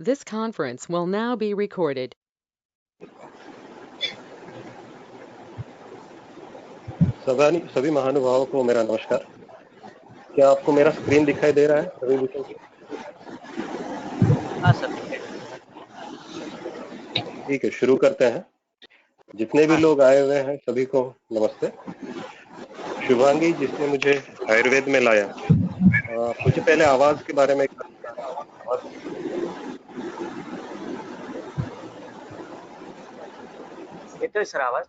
This conference will now be recorded. सभी महानुभावों को मेरा नमस्कार। क्या आपको मेरा स्क्रीन दिखाई दे रहा है सभी विषयों की? हाँ सर। ठीक है, शुरू करते हैं। जितने भी लोग आए हुए हैं सभी को नमस्ते। शुभांगी जिसने मुझे आयुर्वेद में लाया, मुझे पहले आवाज के बारे में येतोय सर आवाज?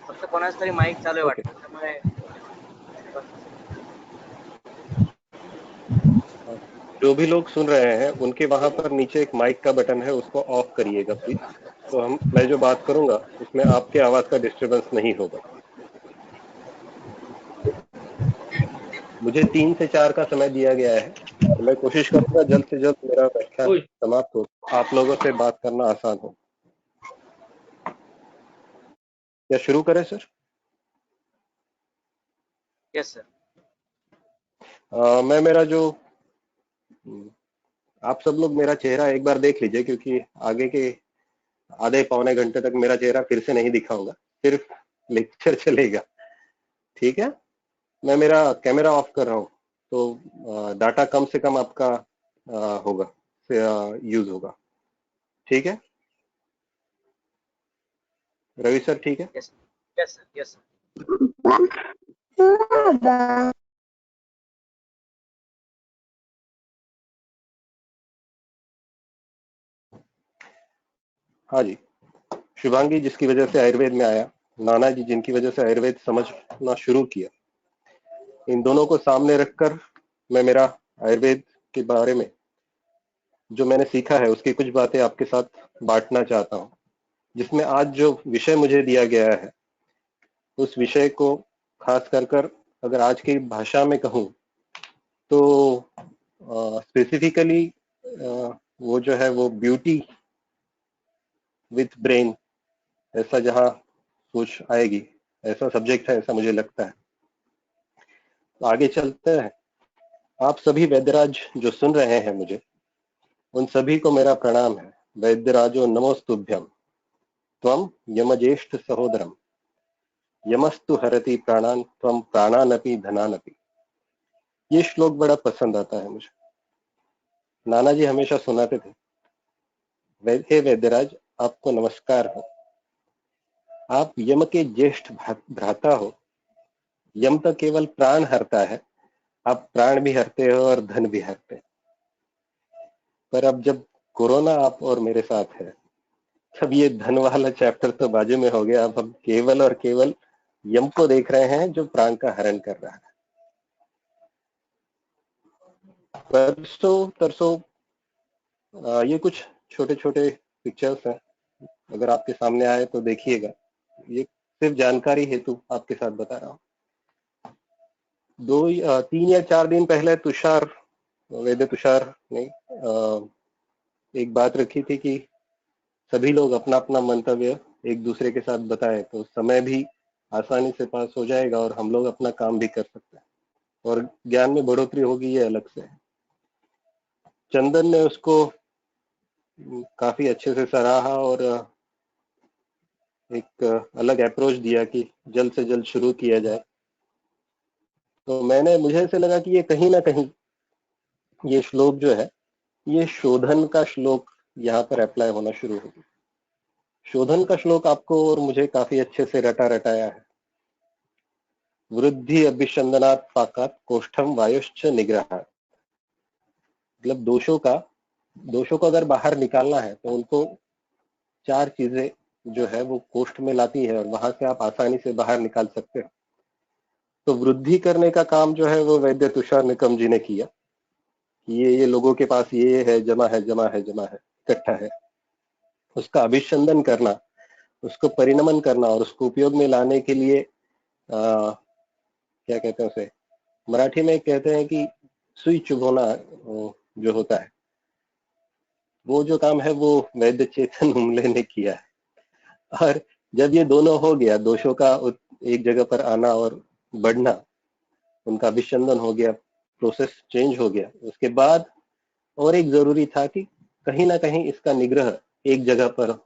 फक्त कोणाच तरी माईक चालू आहे वाटतं, त्यामुळे जो भी लोग सुन रहे हैं उनके वहां पर नीचे एक माइक का बटन है, उसको ऑफ करिएगा प्लीज। तो मैं जो बात करूंगा उसमें आपके आवाज का डिस्टरबेंस नहीं होगा। मुझे 3 से 4 का समय दिया गया है, तो मैं कोशिश करूंगा जल्द से जल्द मेरा व्याख्यान समाप्त हो, आप लोगों से बात करना आसान हो। क्या शुरू करें सर? Yes sir. मैं मेरा जो आप सब लोग मेरा चेहरा एक बार देख लीजिए, क्योंकि आगे के आधे पौने घंटे तक मेरा चेहरा फिर से नहीं दिखाऊंगा, सिर्फ लेक्चर चलेगा। ठीक है, मैं मेरा कैमरा ऑफ कर रहा हूँ, तो डाटा कम से कम आपका होगा, यूज होगा। ठीक है रवि सर? ठीक है। Yes yes sir. Yes sir. हाँ जी, शुभांगी जिसकी वजह से आयुर्वेद में आया, नाना जी जिनकी वजह से आयुर्वेद समझना शुरू किया, इन दोनों को सामने रखकर मैं मेरा आयुर्वेद के बारे में जो मैंने सीखा है उसकी कुछ बातें आपके साथ बांटना चाहता हूँ। जिसमें आज जो विषय मुझे दिया गया है, उस विषय को खास कर अगर आज की भाषा में कहूँ तो स्पेसिफिकली वो जो है वो ब्यूटी विथ ब्रेन, ऐसा जहाँ सोच आएगी, ऐसा सब्जेक्ट है, ऐसा मुझे लगता है। तो आगे चलते हैं। आप सभी वैद्यराज जो सुन रहे हैं मुझे, उन सभी को मेरा प्रणाम है। वैद्यराजो नमोस्तुभ्यम, त्वम यमज्येष्ठ सहोदरम, यमस्तु हरति प्राणान, त्वम प्राणानपि धनानपि। ये श्लोक बड़ा पसंद आता है मुझे। नाना जी हमेशा सुनाते थे, हे वैद्यराज आपको नमस्कार हो, आप यम के ज्येष्ठ भ्राता हो। यम तो केवल प्राण हरता है, आप प्राण भी हरते हो और धन भी हरते हैं। पर अब जब कोरोना आप और मेरे साथ है, तब ये धन वाला चैप्टर तो बाजू में हो गया। अब हम केवल और केवल यम को देख रहे हैं जो प्राण का हरण कर रहा है। परसों तरसों ये कुछ छोटे छोटे पिक्चर्स हैं, अगर आपके सामने आए तो देखिएगा। ये सिर्फ जानकारी हेतु आपके साथ बता रहा हूँ। 3 या 4 दिन पहले तुषार, वैद्य तुषार ने एक बात रखी थी कि सभी लोग अपना अपना मंतव्य एक दूसरे के साथ बताएं, तो समय भी आसानी से पास हो जाएगा और हम लोग अपना काम भी कर सकते हैं और ज्ञान में बढ़ोतरी होगी, ये अलग से है। चंदन ने उसको काफी अच्छे से सराहा और एक अलग अप्रोच दिया कि जल्द से जल्द शुरू किया जाए। तो मुझे ऐसे लगा कि ये कहीं ना कहीं ये श्लोक जो है, ये शोधन का श्लोक यहाँ पर अप्लाई होना शुरू होगी। शोधन का श्लोक आपको और मुझे काफी अच्छे से रटा रटाया है। वृद्धि अभिषंदनात् पाकात् कोष्ठम वायुश्च निग्रहात्। मतलब दोषों को अगर बाहर निकालना है तो उनको 4 चीजें जो है वो कोष्ठ में लाती है और वहां से आप आसानी से बाहर निकाल सकते हो। तो वृद्धि करने का काम जो है वो वैद्य तुषार निकम जी ने किया। ये लोगों के पास ये है, जमा है, इकट्ठा है। उसका अभिसंधन करना, उसको परिणमन करना और उसको उपयोग में लाने के लिए क्या कहते हैं उसे, मराठी में कहते हैं कि सुई चुभोना जो होता है, वो जो काम है वो वैद्य चेतन उमले ने किया है। और जब ये दोनों हो गया, दोषों का एक जगह पर आना और बढ़ना, उनका अभिसंधन हो गया, प्रोसेस चेंज हो गया, उसके बाद और एक जरूरी था कि कहीं ना कहीं इसका निग्रह एक जगह पर,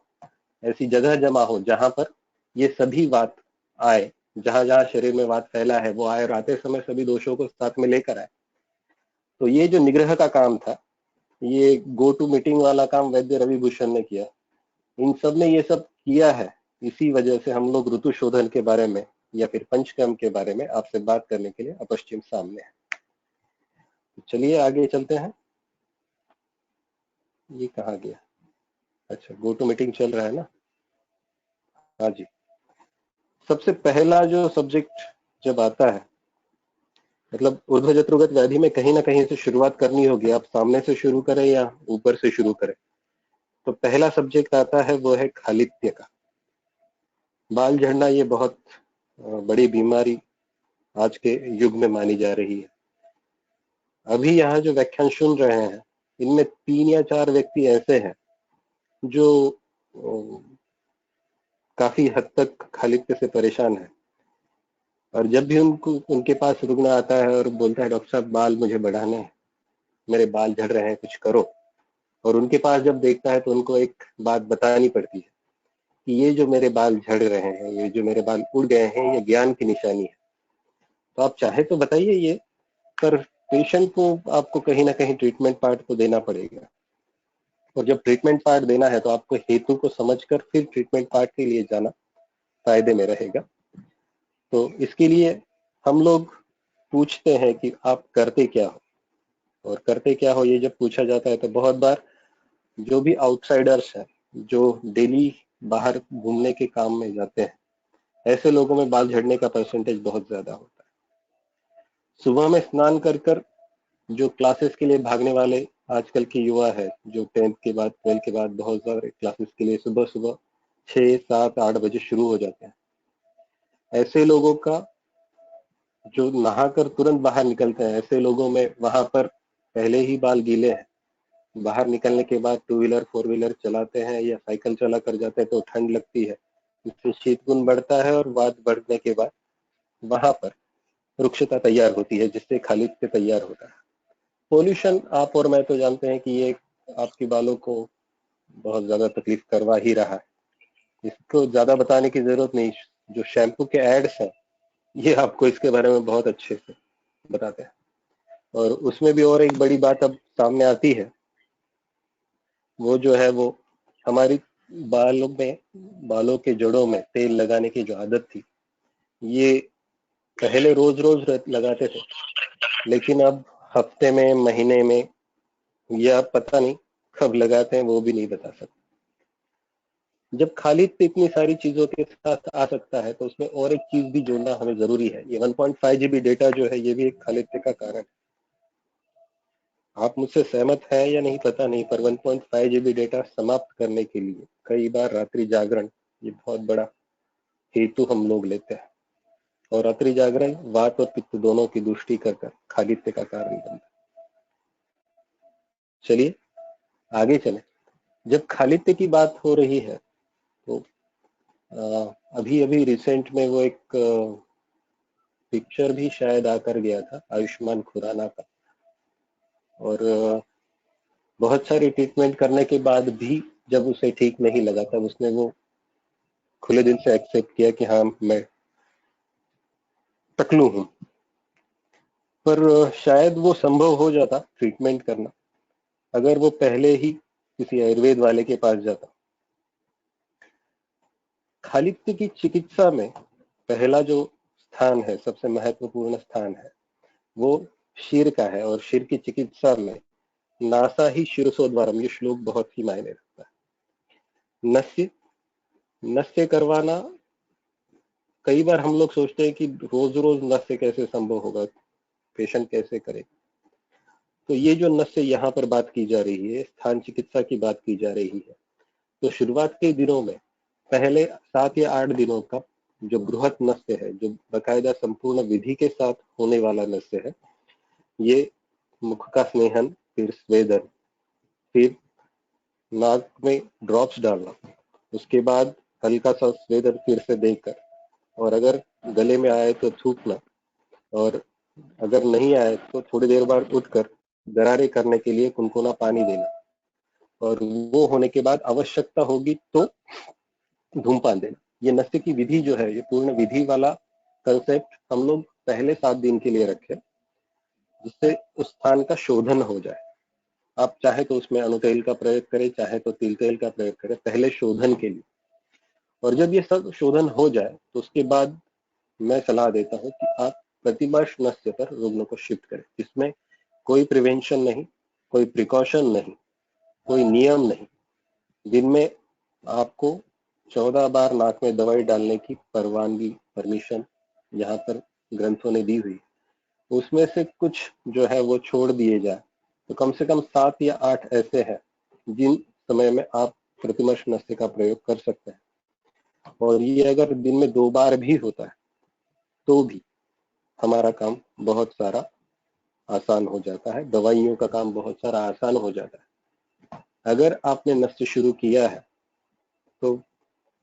ऐसी जगह जमा हो जहां पर ये सभी वात आए, जहां जहां शरीर में वात फैला है वो आए और आते समय सभी दोषों को साथ में लेकर आए। तो ये जो निग्रह का काम था, ये गो टू मीटिंग वाला काम वैद्य रवि भूषण ने किया। इन सब ने ये सब किया है, इसी वजह से हम लोग ऋतु शोधन के बारे में या फिर पंचकर्म के बारे में आपसे बात करने के लिए अपश्चिम सामने है। चलिए आगे चलते हैं। ये कहाँ गया? अच्छा, गो टू मीटिंग चल रहा है ना। हाँ जी। सबसे पहला जो सब्जेक्ट जब आता है, मतलब ऊर्ध्व जत्रुगत व्याधि में कहीं ना कहीं से शुरुआत करनी होगी, आप सामने से शुरू करें या ऊपर से शुरू करें। तो पहला सब्जेक्ट आता है वो है खालित्य का। बाल झड़ना ये बहुत बड़ी बीमारी आज के युग में मानी जा रही है। अभी यहाँ जो व्याख्यान सुन रहे हैं, इनमें 3 या 4 व्यक्ति ऐसे हैं जो काफी हद तक खालित्य से परेशान है। और जब भी उनके पास रुग्ण आता है और बोलता है डॉक्टर साहब बाल मुझे बढ़ाने हैं, मेरे बाल झड़ रहे हैं, कुछ करो, और उनके पास जब देखता है तो उनको एक बात बतानी पड़ती है कि ये जो मेरे बाल झड़ रहे हैं, ये जो मेरे बाल उड़ गए हैं, ये ज्ञान की निशानी है। तो आप चाहे तो बताइए ये, पर पेशेंट को आपको कहीं ना कहीं ट्रीटमेंट पार्ट तो देना पड़ेगा। और जब ट्रीटमेंट पार्ट देना है तो आपको हेतु को समझकर फिर ट्रीटमेंट पार्ट के लिए जाना फायदे में रहेगा। तो इसके लिए हम लोग पूछते हैं कि आप करते क्या हो, और करते क्या हो ये जब पूछा जाता है तो बहुत बार जो भी आउटसाइडर्स हैं, जो डेली बाहर घूमने के काम में जाते हैं, ऐसे लोगों में बाल झड़ने का परसेंटेज बहुत ज्यादा होता है। सुबह में स्नान कर कर जो क्लासेस के लिए भागने वाले आजकल के युवा है, जो 10th के बाद 12th के बाद बहुत सारे क्लासेस के लिए सुबह सुबह 6, 7, 8 बजे शुरू हो जाते हैं, ऐसे लोगों का जो नहाकर तुरंत बाहर निकलते हैं, ऐसे लोगों में वहां पर पहले ही बाल गीले हैं, बाहर निकलने के बाद 2 व्हीलर 4 व्हीलर चलाते हैं या साइकिल चला कर जाते हैं तो ठंड लगती है, इससे शीत गुण बढ़ता है और वात बढ़ने के बाद वहां पर रुक्षता तैयार होती है, जिससे खालित्य तैयार होता है। पोल्यूशन आप और मैं तो जानते हैं कि ये आपके बालों को बहुत ज्यादा तकलीफ करवा ही रहा है, इसको ज्यादा बताने की जरूरत नहीं। जो शैम्पू के एड्स हैं ये आपको इसके बारे में बहुत अच्छे से बताते हैं। और उसमें भी और एक बड़ी बात अब सामने आती है, वो जो है वो हमारी बालों के जड़ों में तेल लगाने की जो आदत थी, ये पहले रोज रोज लगाते थे, लेकिन अब हफ्ते में, महीने में, या पता नहीं कब लगाते हैं वो भी नहीं बता सकते। जब खालित्य इतनी सारी चीजों के साथ आ सकता है तो उसमें और एक चीज भी जोड़ना हमें जरूरी है। ये 1.5 GB डेटा जो है ये भी एक खालित्य का कारण है। आप मुझसे सहमत हैं या नहीं पता नहीं, पर 1.5 GB डेटा समाप्त करने के लिए कई बार रात्रि जागरण ये बहुत बड़ा हेतु हम लोग लेते हैं, और रात्रि जागरण वात और पित्त दोनों की दुष्टि कर खालित्य का कारण बनता है। चलिए आगे चले। जब खालित्य की बात हो रही है तो अभी अभी रिसेंट में वो एक पिक्चर भी शायद आकर गया था आयुष्मान खुराना का, और बहुत सारी ट्रीटमेंट करने के बाद भी जब उसे ठीक नहीं लगा तब उसने वो खुले दिल से एक्सेप्ट किया कि हाँ मैं टकलू हूँ। पर शायद वो संभव हो जाता ट्रीटमेंट करना अगर वो पहले ही किसी आयुर्वेद वाले के पास जाता। खालित्य की चिकित्सा में पहला जो स्थान है, सबसे महत्वपूर्ण स्थान है, वो शिर का है, और शिर की चिकित्सा में नासा ही शिरसोद्वारम ये श्लोक बहुत ही मायने रखता है। नस्य नस्य करवाना, कई बार हम लोग सोचते हैं कि रोज रोज नस्य कैसे संभव होगा, पेशेंट कैसे करे। तो ये जो नस्य यहाँ पर बात की जा रही है, स्थान चिकित्सा की बात की जा रही है। तो शुरुआत के दिनों में पहले 7 या 8 दिनों का जो बृहत नस्य है, जो बकायदा संपूर्ण विधि के साथ होने वाला नस्य है, ये मुख का स्नेहन, फिर स्वेदन, फिर नाक में ड्रॉप्स डालना, उसके बाद हल्का सा स्वेदन फिर से देकर, और अगर गले में आए तो थूकना, और अगर नहीं आए तो थोड़ी देर बाद उठकर गरारे करने के लिए कुनकुना पानी देना। और वो होने के बाद आवश्यकता होगी तो धूमपान देना। ये नस्य की विधि जो है, ये पूर्ण विधि वाला कंसेप्ट हम लोग पहले 7 दिन के लिए रखे, जिससे उस स्थान का शोधन हो जाए। आप चाहे तो उसमें अनुतेल का प्रयोग करें, चाहे तो तिल तेल का प्रयोग करें, पहले शोधन के लिए। और जब ये सब शोधन हो जाए तो उसके बाद मैं सलाह देता हूँ कि आप प्रतिवर्ष नस्य पर रुग्ण को शिफ्ट करें, जिसमें कोई प्रिवेंशन नहीं, कोई प्रिकॉशन नहीं, कोई नियम नहीं। दिन में आपको 14 बार नाक में दवाई डालने की परवानगी, परमिशन यहाँ पर ग्रंथों ने दी हुई, उसमें से कुछ जो है वो छोड़ दिए जाए तो कम से कम 7 या 8 ऐसे हैं जिन समय में आप प्रतिवर्ष नस्य का प्रयोग कर सकते हैं। और ये अगर दिन में 2 बार भी होता है तो भी हमारा काम बहुत सारा आसान हो जाता है, दवाइयों का काम बहुत सारा आसान हो जाता है। अगर आपने नस्य शुरू किया है तो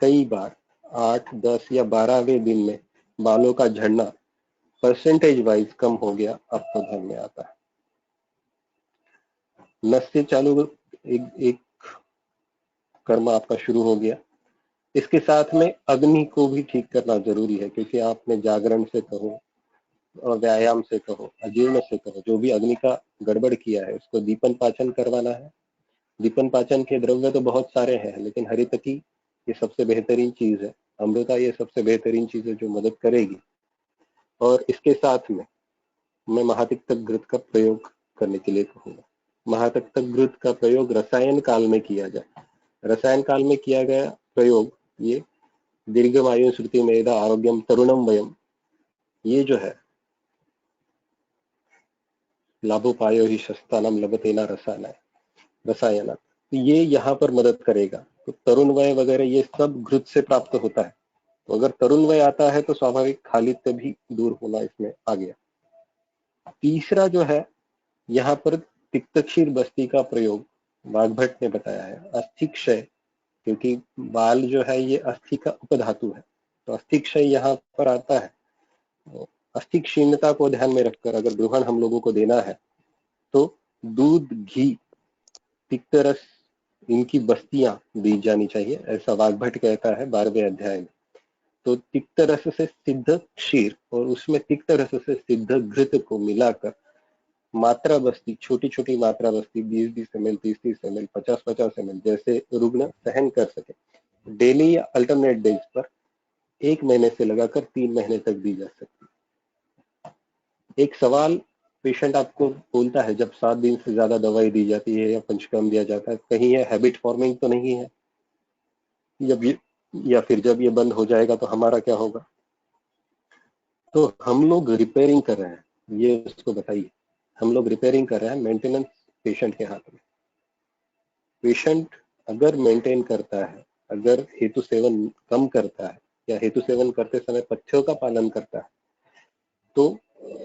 कई बार 8, 10 या 12वें दिन में बालों का झड़ना परसेंटेज वाइज कम हो गया, आपको ध्यान में आता है। नस्य चालू एक कर्म आपका शुरू हो गया, इसके साथ में अग्नि को भी ठीक करना जरूरी है, क्योंकि आपने जागरण से कहो और व्यायाम से कहो, अजीर्ण से कहो, जो भी अग्नि का गड़बड़ किया है उसको दीपन पाचन करवाना है। दीपन पाचन के द्रव्य तो बहुत सारे हैं, लेकिन हरितकी ये सबसे बेहतरीन चीज है, अमृता ये सबसे बेहतरीन चीज है जो मदद करेगी। और इसके साथ में मैं महातिक्तक घृत का प्रयोग करने के लिए कहूँगा। महातिक्तक घृत का प्रयोग रसायन काल में किया जाए। रसायन काल में किया गया प्रयोग ये दीर्घमायु श्रुति मेधा आरोग्यम तरुणम वयम, ये जो है लाभोपायो ही शस्तानम लभतेना रसायन, तो ये यहाँ पर मदद करेगा। तो तरुण वय वगैरह ये सब घृत से प्राप्त होता है, तो अगर तरुण वय आता है तो स्वाभाविक खालित्य भी दूर होना इसमें आ गया। तीसरा जो है यहाँ पर तिक्तक्षीर बस्ती का प्रयोग वाग्भट ने बताया है। अस्थि क्षय, क्योंकि बाल जो है ये अस्थि का उपधातु है, तो अस्थि क्षय यहाँ पर आता है। अस्थि क्षीणता को ध्यान में रखकर अगर ग्रहण हम लोगों को देना है तो दूध, घी, तिक्तरस, इनकी बस्तियां दी जानी चाहिए, ऐसा वाग्भट कहता है 12वें अध्याय में। तो तिक्त रस से सिद्ध क्षीर और उसमें तिक्त रस से सिद्ध घृत को मिलाकर मात्रा बस्ती, छोटी छोटी मात्रा बस्ती 20-20 ml, 30-30 ml, 50-50 ml, जैसे रुग्ण सहन कर सके, डेली या अल्टरनेट डेज पर 1 महीने से लगाकर 3 महीने तक दी जा सकती है। एक सवाल पेशेंट आपको बोलता है जब 7 दिन से ज्यादा दवाई दी जाती है या पंचकर्म दिया जाता है, कहीं ये हैबिट फॉर्मिंग तो नहीं है, जब ये या फिर जब ये बंद हो जाएगा तो हमारा क्या होगा? तो हम लोग रिपेयरिंग कर रहे हैं, ये उसको बताइए। हम लोग रिपेयरिंग कर रहे हैं, मेंटेनेंस पेशेंट के हाथ में। पेशेंट अगर मेंटेन करता है, अगर हेतु सेवन कम करता है या हेतु सेवन करते समय पथ्यों का पालन करता है, तो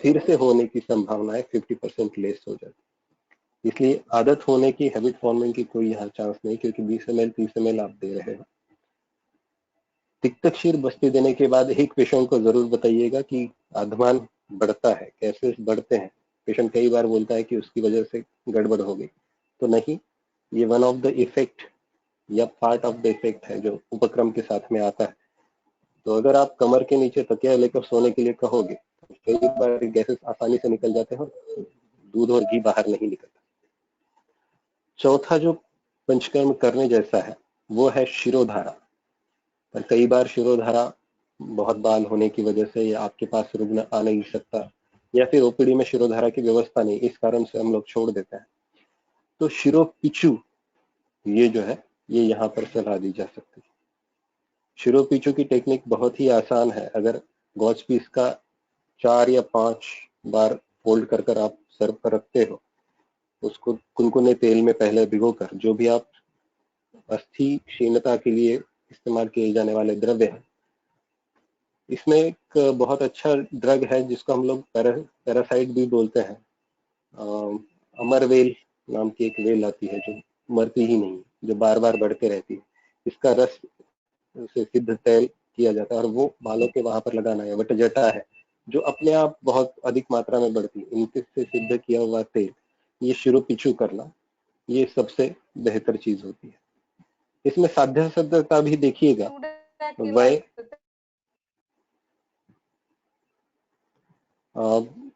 फिर से होने की संभावनाएं 50% लेस हो जाती। इसलिए आदत होने की, हैबिट फॉर्मिंग की कोई यहाँ चांस नहीं, क्योंकि 20 ml 30 ml आप दे रहे हैं। तिक्तक्षीर बस्ती देने के बाद एक पेशेंट को जरूर बताइएगा कि आधमान बढ़ता है, कैसे बढ़ते हैं। पेशेंट कई बार बोलता है कि उसकी वजह से गड़बड़ हो गई, तो नहीं, ये वन ऑफ द इफेक्ट या पार्ट ऑफ द इफेक्ट है जो उपक्रम के साथ में आता है। तो अगर आप कमर के नीचे तकिया लेकर सोने के लिए कहोगे तो कई बार गैसेस आसानी से निकल जाते हैं, दूध और घी बाहर नहीं निकलता। चौथा जो पंचकर्म करने जैसा है वो है शिरोधारा। पर कई बार शिरोधारा बहुत बाल होने की वजह से या आपके पास रुग्ण आ नहीं सकता या फिर ओपीडी में शिरोधारा की व्यवस्था नहीं, इस कारण से हम लोग छोड़ देते हैं। तो शिरोपिचू ये जो है ये यहाँ पर सलाह दी जा सकती है। शिरोपिचू की टेक्निक बहुत ही आसान है। अगर गॉज पीस का 4 या 5 बार फोल्ड कर कर आप सर पर रखते हो, उसको कुनकुने तेल में पहले भिगोकर, जो भी आप अस्थि क्षीणता के लिए इस्तेमाल किए जाने वाले द्रव्य हैं, इसमें एक बहुत अच्छा ड्रग है जिसको हम लोग पैरासाइट भी बोलते हैं। अमरवेल नाम की एक वेल आती है जो मरती ही नहीं, जो बार बार बढ़ते रहती है। इसका रस से सिद्ध तेल किया जाता है और वो बालों के वहां पर लगाना है। वटजटा है जो अपने आप बहुत अधिक मात्रा में बढ़ती है, इनके से सिद्ध किया हुआ तेल, ये शिरोपिचू करना, ये सबसे बेहतर चीज होती है। इसमें साध्य साध्यता भी देखिएगा। वय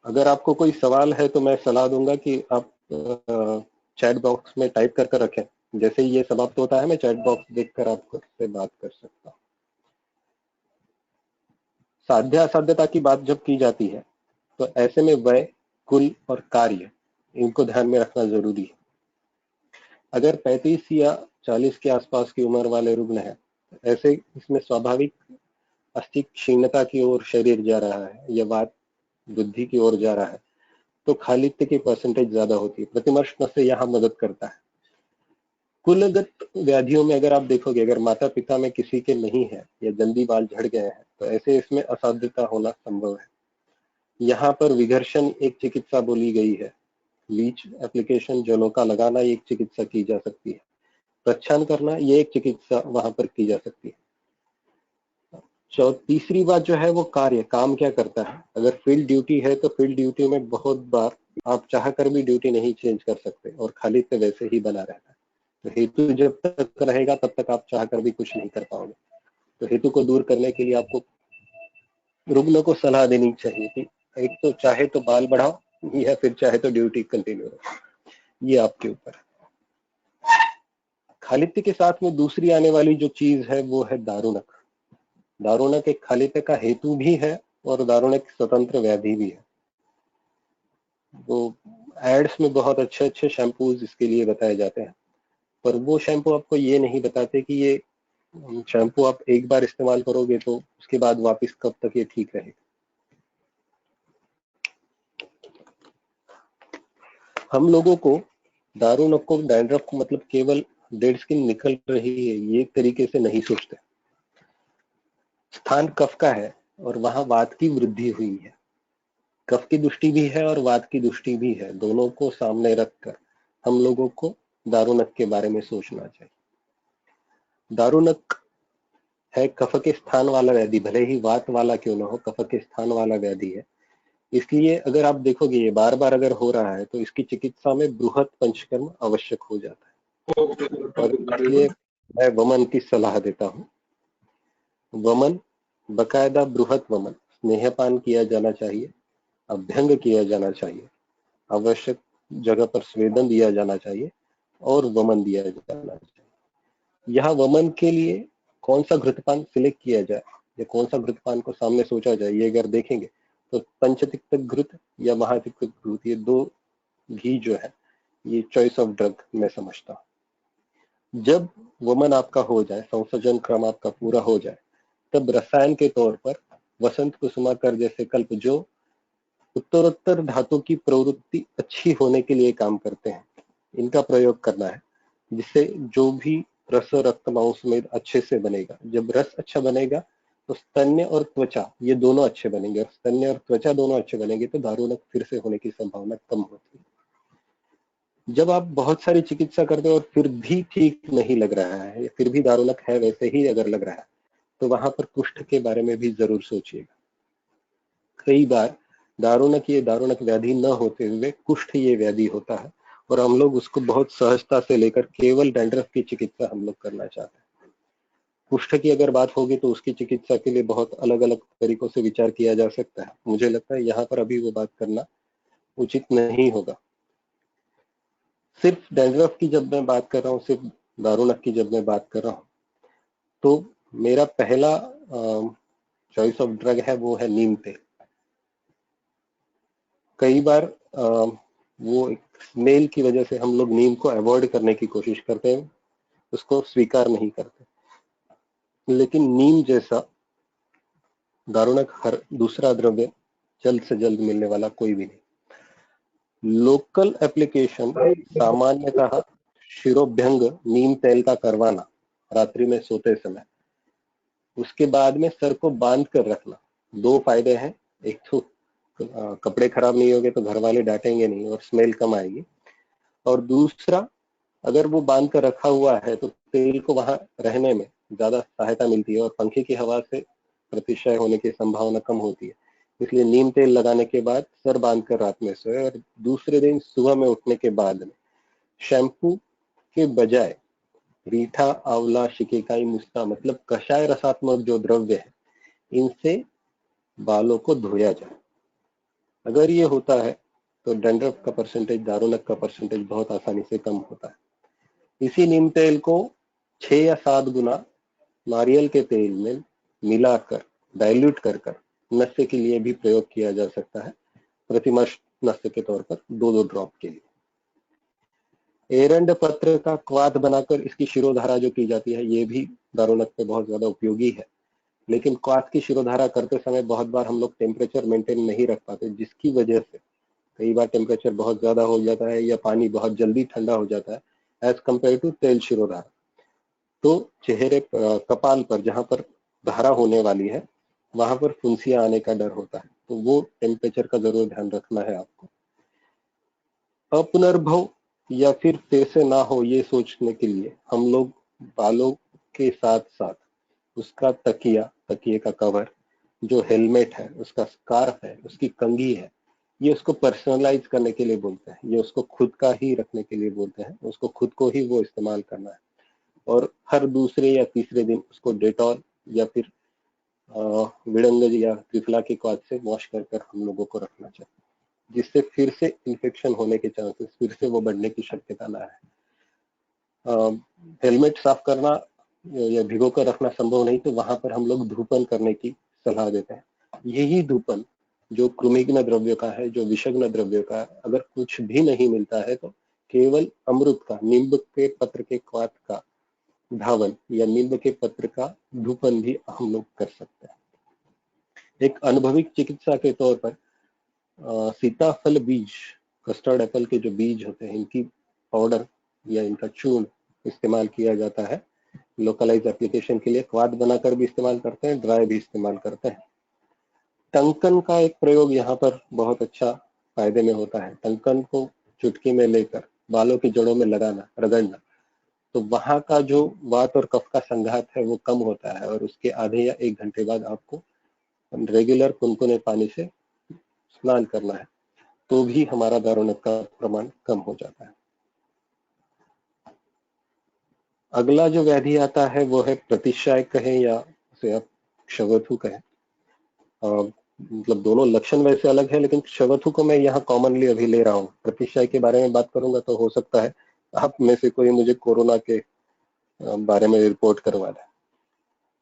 अगर आपको कोई सवाल है तो मैं सलाह दूंगा कि आप चैट बॉक्स में टाइप कर रखें। जैसे ही ये समाप्त होता है मैं चैट बॉक्स देखकर आपको से बात कर सकता हूँ। साध्य असाध्यता की बात जब की जाती है तो ऐसे में वय, कुल और कार्य इनको ध्यान में रखना जरूरी है। अगर 35 या 40 के आसपास की उम्र वाले रुग्ण है, ऐसे इसमें स्वाभाविक अस्थि क्षीणता की ओर शरीर जा रहा है या वात वृद्धि की ओर जा रहा है, तो खालित्य की परसेंटेज ज्यादा होती है। प्रतिमर्श नस्य यहाँ मदद करता है। कुलगत व्याधियों में अगर आप देखोगे, अगर माता पिता में किसी के नहीं है या जल्दी बाल झड़ गए हैं, तो ऐसे इसमें असाध्यता होना संभव है। यहाँ पर विघर्षण एक चिकित्सा बोली गई है। लीच एप्लीकेशन, जलों का लगाना एक चिकित्सा की जा सकती है। प्रच्छान करना ये एक चिकित्सा वहां पर की जा सकती है। तीसरी बात जो है वो कार्य, काम क्या करता है। अगर फील्ड ड्यूटी है तो फील्ड ड्यूटी में बहुत बार आप चाह कर भी ड्यूटी नहीं चेंज कर सकते और खालित्य वैसे ही बना रहता है। तो हेतु जब तक रहेगा तब तक आप चाह कर भी कुछ नहीं कर पाओगे। तो हेतु को दूर करने के लिए आपको रुग्ण को सलाह देनी चाहिए कि एक तो चाहे तो बाल बढ़ाओ या फिर चाहे तो ड्यूटी कंटिन्यू रखो। ये आपके ऊपर है। खालित्य के साथ में दूसरी आने वाली जो चीज है वो है दारुणक। दारुणक एक खालित्य का हेतु भी है और दारुणक स्वतंत्र व्याधि भी है। वो एड्स में बहुत अच्छे अच्छे शैम्पूज इसके लिए बताए जाते हैं, पर वो शैम्पू आपको ये नहीं बताते कि ये शैम्पू आप एक बार इस्तेमाल करोगे तो उसके बाद वापस कब तक ये ठीक रहेगा। हम लोगों को दारुणक को, डैंड्रफ को मतलब केवल डेड स्किन निकल रही है ये एक तरीके से नहीं सोचते। स्थान कफ का है और वहां वात की वृद्धि हुई है। कफ की दृष्टि भी है और वात की दृष्टि भी है। दोनों को सामने रखकर हम लोगों को दारुणक के बारे में सोचना चाहिए। दारुणक है कफ के स्थान वाला व्याधि, भले ही वात वाला क्यों ना हो, कफ के स्थान वाला व्याधि है। इसलिए अगर आप देखोगे ये बार बार अगर हो रहा है तो इसकी चिकित्सा में बृहत पंचकर्म आवश्यक हो जाता है। और इसलिए मैं वमन की सलाह देता हूँ। वमन बकायदा बृहत वमन, स्नेहपान किया जाना चाहिए, अभ्यंग किया जाना चाहिए, आवश्यक जगह पर स्वेदन दिया जाना चाहिए और वमन दिया जाना चाहिए। यहाँ वमन के लिए कौन सा घृतपान सिलेक्ट किया जाए या कौन सा घृतपान को सामने सोचा जाए, ये अगर देखेंगे तो पंचतिक्त घृत या महातिक्त घृत, ये दो घी जो है ये चॉइस ऑफ ड्रग मैं समझता हूँ। जब वमन आपका हो जाए, संसर्जन क्रम आपका पूरा हो जाए, तब रसायन के तौर पर वसंत कुसुमाकर जैसे कल्प जो उत्तरोत्तर धातु की प्रवृत्ति अच्छी होने के लिए काम करते हैं, इनका प्रयोग करना है, जिससे जो भी रस रक्त मांस में अच्छे से बनेगा। जब रस अच्छा बनेगा तो स्तन्य और त्वचा ये दोनों अच्छे बनेंगे, और स्तन्य और त्वचा दोनों अच्छे बनेंगे तो दारुणक फिर से होने की संभावना कम होती है। जब आप बहुत सारी चिकित्सा करते हो और फिर भी ठीक नहीं लग रहा है या फिर भी दारुणक है वैसे ही अगर लग रहा है, तो वहां पर कुष्ठ के बारे में भी जरूर सोचिएगा। कई बार दारुणक व्याधि न होते हुए कुष्ठ ये व्याधि होता है और हम लोग उसको बहुत सहजता से लेकर केवल डैंड्रफ की चिकित्सा हम लोग करना चाहते हैं। कुष्ठ की अगर बात होगी तो उसकी चिकित्सा के लिए बहुत अलग अलग तरीकों से विचार किया जा सकता है। मुझे लगता है यहाँ पर अभी वो बात करना उचित नहीं होगा। सिर्फ डैंड्रफ की जब मैं बात कर रहा हूँ, सिर्फ दारुणक की जब मैं बात कर रहा हूँ, तो मेरा पहला चॉइस ऑफ ड्रग है वो है नीम तेल। कई बार वो एक स्मेल की वजह से हम लोग नीम को अवॉइड करने की कोशिश करते हैं, उसको स्वीकार नहीं करते, लेकिन नीम जैसा दारुणक हर दूसरा द्रव्य जल्द से जल्द मिलने वाला कोई भी नहीं। लोकल एप्लीकेशन सामान्यतः शिरोभ्यंग नीम तेल का करवाना रात्रि में सोते समय, उसके बाद में सर को बांध कर रखना। दो फायदे हैं, एक तो कपड़े खराब नहीं होंगे तो घर वाले डांटेंगे नहीं और स्मेल कम आएगी, और दूसरा अगर वो बांध कर रखा हुआ है तो तेल को वहां रहने में ज्यादा सहायता मिलती है और पंखे की हवा से प्रतिशय होने की संभावना कम होती है। इसलिए नीम तेल लगाने के बाद सर बांध कर रात में सोए और दूसरे दिन सुबह में उठने के बाद में शैम्पू इसके बजाय रीठा, आंवला, शिकेकाई, मुस्ता मतलब कषाय रसात्मक जो द्रव्य है इनसे बालों को धोया जाए। अगर ये होता है तो डैंड्रफ का परसेंटेज, दारुनक का परसेंटेज बहुत आसानी से कम होता है। इसी नीम तेल को 6 या 7 गुना नारियल के तेल में मिलाकर डाइल्यूट कर नस्य के लिए भी प्रयोग किया जा सकता है, प्रतिमास नस्य के तौर पर 2-2 ड्रॉप के लिए। एरंड पत्र का क्वाथ बनाकर इसकी शिरोधारा जो की जाती है ये भी दारुनक पे बहुत ज्यादा उपयोगी है, लेकिन क्वाथ की शिरोधारा करते समय बहुत बार हम लोग टेम्परेचर मेंटेन नहीं रख पाते, जिसकी वजह से कई बार टेम्परेचर बहुत ज्यादा हो जाता है या पानी बहुत जल्दी ठंडा हो जाता है एज कंपेयर टू तेल शिरोधारा। तो चेहरे कपाल पर जहां पर धारा होने वाली है वहां पर फुंसियां आने का डर होता है, तो वो टेम्परेचर का जरूर ध्यान रखना है आपको। अपुनर्भव या फिर फिर से ना हो ये सोचने के लिए हम लोग बालों के साथ साथ उसका तकिए का कवर, जो हेलमेट है, उसका स्कार्फ है, उसकी कंघी है, ये उसको पर्सनलाइज करने के लिए बोलते हैं, ये उसको खुद का ही रखने के लिए बोलते हैं, उसको खुद को ही वो इस्तेमाल करना है और हर दूसरे या तीसरे दिन उसको डेटॉल या फिर विड़ंगज या त्रिफला के क्वाथ से वॉश कर हम लोगों को रखना चाहिए, जिससे फिर से इन्फेक्शन होने के चांसेस, फिर से वो बढ़ने की शक्यता ना है। हेलमेट साफ करना या भिगो कर रखना संभव नहीं तो वहां पर हम लोग धूपन करने की सलाह देते हैं। यही धूपन जो कृमिघ्न द्रव्य का है, जो विषग्न द्रव्य का है, अगर कुछ भी नहीं मिलता है तो केवल अमृत का, नींब के पत्र के क्वाथ का धावन या नींब के पत्र का धूपन भी हम लोग कर सकते हैं। एक अनुभवी चिकित्सा के तौर पर सीताफल बीज, कस्टर्ड एप्पल के जो बीज होते हैं, इनकी पाउडर या इनका चूर्ण इस्तेमाल किया जाता है लोकलाइज एप्लीकेशन के लिए। क्वाथ बनाकर भी इस्तेमाल करते हैं, ड्राई भी इस्तेमाल करते हैं। टंकन का एक प्रयोग यहाँ पर बहुत अच्छा फायदे में होता है। टंकन को चुटकी में लेकर बालों की जड़ों में लगाना, रगड़ना, तो वहां का जो वात और कफ का संघात है वो कम होता है और उसके आधे या 1 घंटे बाद आपको रेगुलर कुनकुने पानी से स्नान करना है, तो भी हमारा दारुनक का प्रमाण कम हो जाता है। अगला जो व्याधि आता है वो है प्रतिशाय कहें या उसे आप क्षवथु कहें। मतलब दोनों लक्षण वैसे अलग है, लेकिन क्षवथु को मैं यहाँ कॉमनली अभी ले रहा हूँ। प्रतिशाय के बारे में बात करूंगा तो हो सकता है आप में से कोई मुझे कोरोना के बारे में रिपोर्ट करवा दे,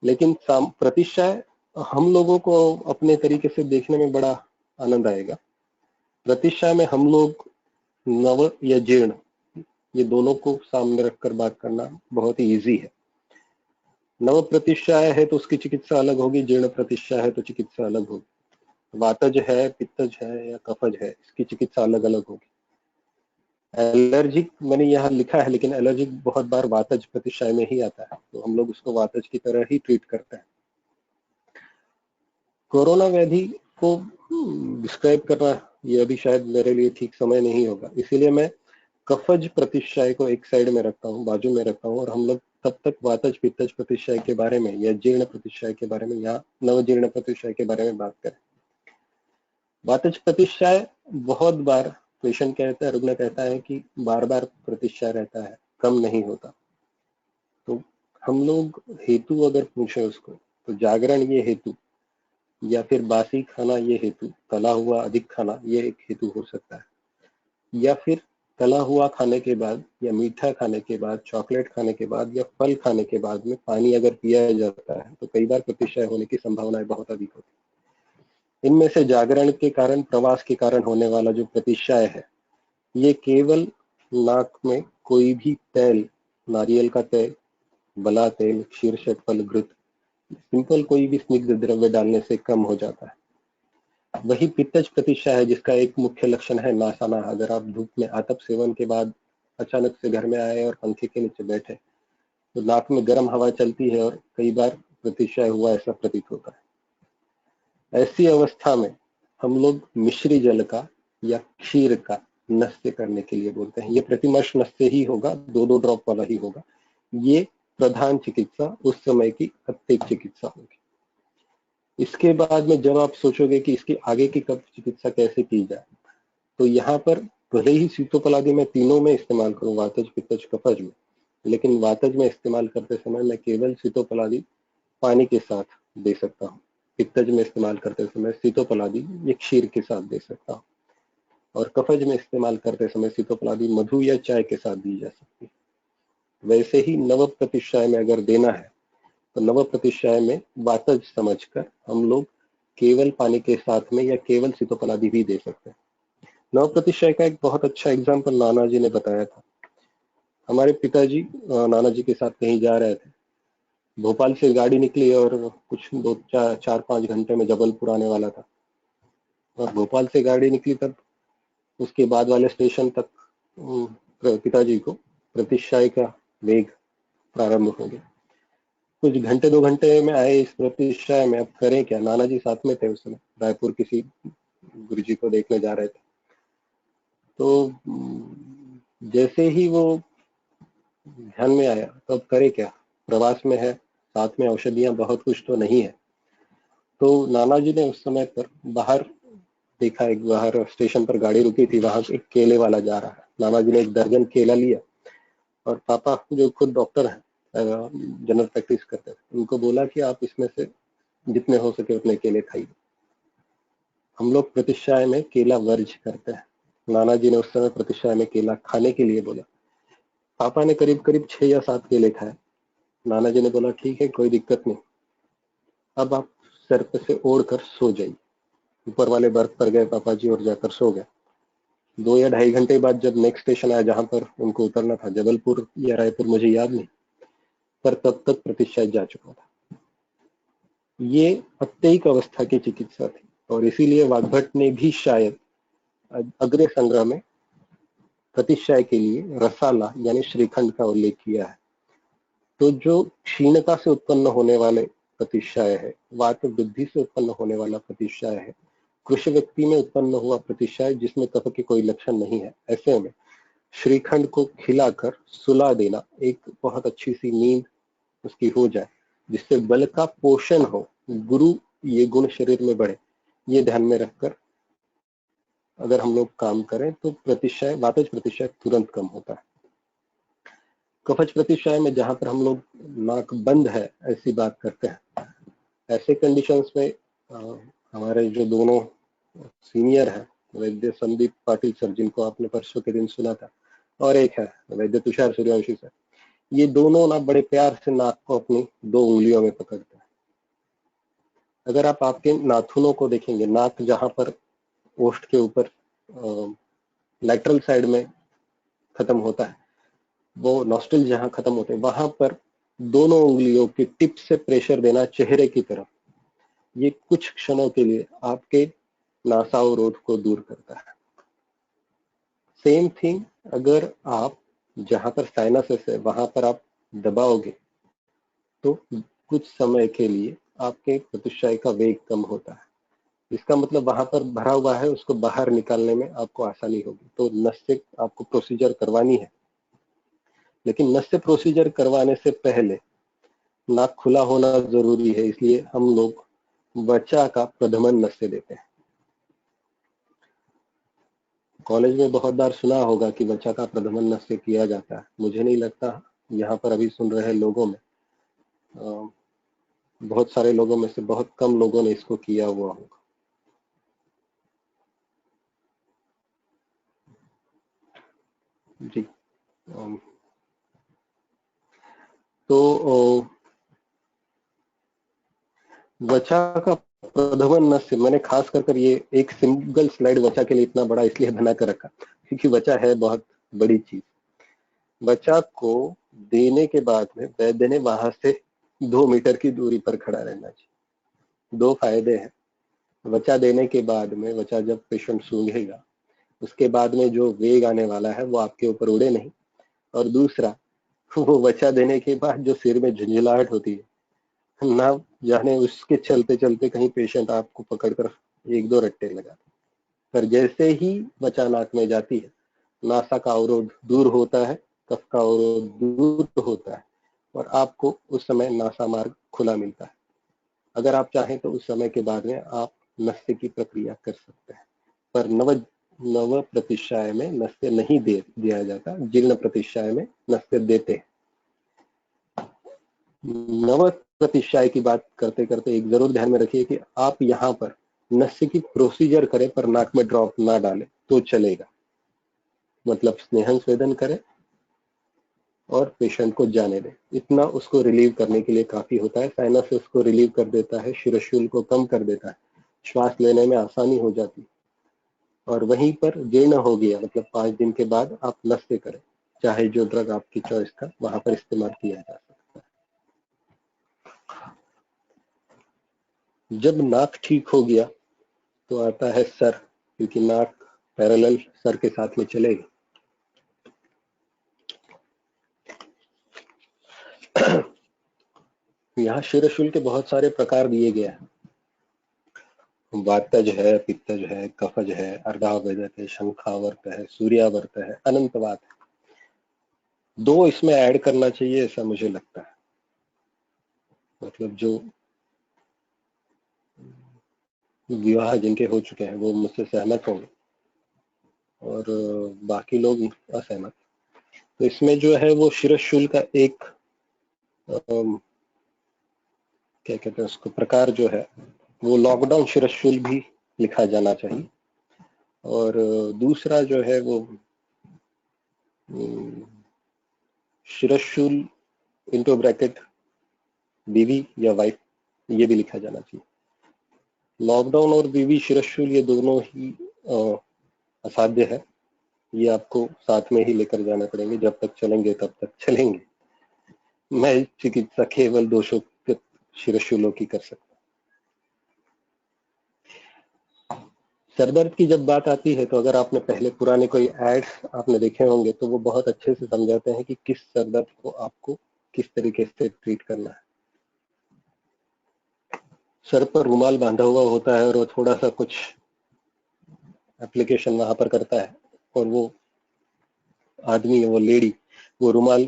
लेकिन प्रतिशाय हम लोगों को अपने तरीके से देखने में बड़ा आनंद आएगा। प्रतिशाय में हम लोग नव या जीर्ण ये दोनों को सामने रखकर बात करना बहुत ही इजी है। नव प्रतिशाय है तो उसकी चिकित्सा अलग होगी, जीर्ण प्रतिशाय है तो चिकित्सा अलग होगी। वातज है, पित्तज है या कफज है, इसकी चिकित्सा अलग अलग होगी। एलर्जिक मैंने यहाँ लिखा है, लेकिन एलर्जिक बहुत बार वातज प्रतिशाय में ही आता है, तो हम लोग उसको वातज की तरह ही ट्रीट करते हैं। कोरोना व्याधि को डिस्क्राइब करना ये अभी शायद मेरे लिए ठीक समय नहीं होगा, इसीलिए मैं कफज प्रतिशाय को एक साइड में रखता हूँ, बाजू में रखता हूँ, और हम लोग तब तक वातज पित्तज प्रतिशाय के बारे में या जीर्ण प्रतिशाय के बारे में या नवजीर्ण प्रतिशाय के बारे में बात करें। वातज प्रतिशाय बहुत बार पेशेंट कहता है, रुग्ण कहता है कि बार बार प्रतिशाय रहता है, कम नहीं होता। तो हम लोग हेतु अगर पूछे उसको तो जागरण ये हेतु, या फिर बासी खाना ये हेतु, तला हुआ अधिक खाना ये एक हेतु हो सकता है, या फिर तला हुआ खाने के बाद या मीठा खाने के बाद, चॉकलेट खाने के बाद या फल खाने के बाद में पानी अगर पिया जाता है तो कई बार प्रतिशय होने की संभावनाएं बहुत अधिक होती है। इनमें से जागरण के कारण, प्रवास के कारण होने वाला जो प्रतिशय है ये केवल नाक में कोई भी तेल, नारियल का तेल, बला तेल, क्षीर फल, घृत, सिंपल कोई भी स्निग्ध द्रव्य डालने से कम हो जाता है। वही पित्तज प्रतिशय है जिसका एक मुख्य लक्षण है नासाना। अगर आप धूप में आतप सेवन के बाद अचानक से घर में आए और पंखे के नीचे बैठे तो नाक में गर्म हवा चलती है और कई बार प्रतिशय हुआ ऐसा प्रतीत होता है। ऐसी अवस्था में हम लोग मिश्री जल का या क्षीर का नस्य करने के लिए बोलते हैं। ये प्रतिमर्श नस्य ही होगा, 2-2 ड्रॉप वाला ही होगा। ये प्रधान चिकित्सा उस समय की प्रत्येक चिकित्सा होगी। इसके बाद में जब आप सोचोगे कि इसकी आगे की कब चिकित्सा कैसे की जाए, तो यहाँ पर भले ही शीतोपलादी में तीनों में इस्तेमाल करूं, वातज पित्तज कफज में, लेकिन वातज में इस्तेमाल करते समय मैं केवल सीतोपलादी पानी के साथ दे सकता हूँ। पित्तज में इस्तेमाल करते समय सीतोपलादी ये क्षीर के साथ दे सकता हूँ, और कफज में इस्तेमाल करते समय सीतोपलादी मधु या चाय के साथ दी जा सकती है। वैसे ही नव प्रतिष्ठाय में अगर देना है तो नव प्रतिष्ठाय में वातज समझकर हम लोग केवल पानी के साथ में या केवल सीतोपलादी भी दे सकते हैं। नव प्रतिष्ठाय का एक बहुत अच्छा एग्जाम्पल नाना जी ने बताया था। हमारे पिताजी नाना जी के साथ कहीं जा रहे थे, भोपाल से गाड़ी निकली और कुछ 4-5 घंटे में जबलपुर आने वाला था, और भोपाल से गाड़ी निकली तब उसके बाद वाले स्टेशन तक पिताजी को प्रतिष्ठाय का वेग प्रारंभ हो गया। कुछ घंटे 2 घंटे में आए इस प्रतिष्ठाय में, अब करें क्या। नाना जी साथ में थे उस समय, रायपुर किसी गुरु जी को देखने जा रहे थे। तो जैसे ही वो ध्यान में आया तो अब करे क्या, प्रवास में है, साथ में औषधियां बहुत कुछ तो नहीं है। तो नाना जी ने उस समय पर बाहर देखा, एक बाहर स्टेशन पर गाड़ी रुकी थी, वहां एक केले वाला जा रहा है। नाना जी ने 1 दर्जन केला लिया और पापा जो खुद डॉक्टर है, जनरल प्रैक्टिस करते थे, उनको बोला कि आप इसमें से जितने हो सके उतने केले खाइए। हम लोग प्रतिष्ठाय में केला वर्ज करते हैं, नाना जी ने उस समय प्रतिष्ठाय में केला खाने के लिए बोला। पापा ने करीब करीब 6 या 7 केले खाए। नाना जी ने बोला ठीक है, कोई दिक्कत नहीं, अब आप सर पे से ओढ़ कर सो जाइए। ऊपर वाले बर्थ पर गए पापा जी और जाकर सो गए। 2 या 2.5 घंटे बाद जब नेक्स्ट स्टेशन आया जहां पर उनको उतरना था, जबलपुर या रायपुर मुझे याद नहीं, पर तब तक प्रतिष्ठाय जा चुका था। ये अत्ययिक अवस्था की चिकित्सा थी, और इसीलिए वाग्भट ने भी शायद अग्रे संग्रह में प्रतिष्ठाय के लिए रसाला यानी श्रीखंड का उल्लेख किया है। तो जो क्षीणता से उत्पन्न होने वाले प्रतिष्ठाय है, वात वृद्धि से उत्पन्न होने वाला प्रतिष्ठाय है, कृषि व्यक्ति में उत्पन्न हुआ प्रतिष्ठाय जिसमें कफ के कोई लक्षण नहीं है, ऐसे में श्रीखंड को खिलाकर सुला देना, एक बहुत अच्छी सी नींद उसकी हो जाए, जिससे बल का पोषण हो, गुरु ये गुण शरीर में बढ़े, ये ध्यान में रखकर अगर हम लोग काम करें तो प्रतिष्ठाय, वातज प्रतिष्ठाय तुरंत कम होता है। कफज प्रतिष्ठाय में जहां पर हम लोग नाक बंद है ऐसी बात करते हैं, ऐसे कंडीशंस में हमारे जो दोनों सीनियर है, वैद्य संदीप पाटिल सर, जिनको आपने परसों के दिन सुना था, और एक है वैद्य तुषार सूर्यवंशी सर, ये दोनों ना बड़े प्यार से नाक को अपनी 2 उंगलियों में पकड़ते हैं। अगर आप आपके नाखूनों को देखेंगे, नाक जहां पर ओष्ठ के ऊपर लैटरल साइड में खत्म होता है, वो नॉस्ट्रिल जहां खत्म होते हैं, वहां पर दोनों उंगलियों की टिप से प्रेशर देना चेहरे की तरफ, ये कुछ क्षणों के लिए आपके नासावरोध को दूर करता है। सेम थिंग अगर आप जहां पर साइनसेस है वहां पर आप दबाओगे तो कुछ समय के लिए आपके प्रतिष्ठाय का वेग कम होता है। इसका मतलब वहां पर भरा हुआ है, उसको बाहर निकालने में आपको आसानी होगी। तो नस से आपको प्रोसीजर करवानी है, लेकिन नस से प्रोसीजर करवाने से पहले नाक खुला होना जरूरी है, इसलिए हम लोग वचा का प्रधमन नस से देते हैं। कॉलेज में बहुत बार सुना होगा कि वचा का प्रधमन नस से किया जाता है। मुझे नहीं लगता यहाँ पर अभी सुन रहे लोगों में बहुत सारे लोगों में से बहुत कम लोगों ने इसको किया हुआ होगा। जी। तो वचा का प्रधमन नस से मैंने खास कर ये एक सिंगल स्लाइड वचा के लिए इतना बड़ा इसलिए बना कर रखा क्योंकि वचा है बहुत बड़ी चीज। वचा को देने के बाद में वैद्य ने वहां से 2 मीटर की दूरी पर खड़ा रहना चाहिए। 2 फायदे हैं। वचा देने के बाद में, वचा जब पेशेंट सूंघेगा उसके बाद में जो वेग आने वाला है वो आपके ऊपर उड़े नहीं, और दूसरा वो वचा देने के बाद जो सिर में झुंझलाहट होती है ना जाने, उसके चलते चलते कहीं पेशेंट आपको पकड़कर 1-2 रट्टे लगा। पर जैसे ही वचा नाक में जाती है, नासा का अवरोध दूर होता है, कफ का अवरोध दूर होता है, और आपको उस समय नासा मार्ग खुला मिलता है। अगर आप चाहें तो उस समय के बाद में आप नस्य की प्रक्रिया कर सकते हैं, पर नव प्रतिष्ठाय में नस्य नहीं दिया जाता, जीर्ण प्रतिष्ठाय में नस्य देते हैं। नवप्रतिष्ठाय की बात करते करते एक जरूर ध्यान में रखिए कि आप यहाँ पर नस्य की प्रोसीजर करें पर नाक में ड्रॉप ना डालें तो चलेगा। मतलब स्नेहन स्वेदन करें और पेशेंट को जाने दें, इतना उसको रिलीव करने के लिए काफी होता है। साइनस उसको रिलीव कर देता है, शिरशूल को कम कर देता है, श्वास लेने में आसानी हो जाती। और वहीं पर जीर्ण हो गया मतलब 5 दिन के बाद आप नस्य करें, चाहे जो ड्रग आपकी चॉइस का वहां पर इस्तेमाल किया जा सकता है। जब नाक ठीक हो गया तो आता है सर, क्योंकि नाक पैरेलल सर के साथ में चलेगी। यहाँ शिरशूल के बहुत सारे प्रकार दिए गए हैं। वातज है, पित्तज है, कफज है, अर्धावेदक है, शंखावर्त है, सूर्यावर्त है, अनंतवात है। 2 इसमें ऐड करना चाहिए ऐसा मुझे लगता है। मतलब जो विवाह जिनके हो चुके हैं वो मुझसे सहमत होंगे और बाकी लोग असहमत। तो इसमें जो है वो शिरशूल का एक क्या कहते हैं उसको प्रकार जो है वो लॉकडाउन शिरशूल भी लिखा जाना चाहिए। और दूसरा जो है वो शिरशूल इंटू ब्रैकेट बीवी या वाइफ, ये भी लिखा जाना चाहिए। लॉकडाउन और बीवी शिरशूल ये दोनों ही असाध्य है, ये आपको साथ में ही लेकर जाना पड़ेंगे। जब तक चलेंगे तब तक चलेंगे। मैं चिकित्सा केवल दोषों शिरशूलों की कर सकता। सरदर्द की जब बात आती है तो अगर आपने पहले पुराने कोई एड्स आपने देखे होंगे तो वो बहुत अच्छे से समझाते हैं कि किस सरदर्द को आपको किस तरीके से ट्रीट करना है। सर पर रुमाल बांधा हुआ होता है और वो थोड़ा सा कुछ एप्लीकेशन वहां पर करता है और वो आदमी वो लेडी वो रुमाल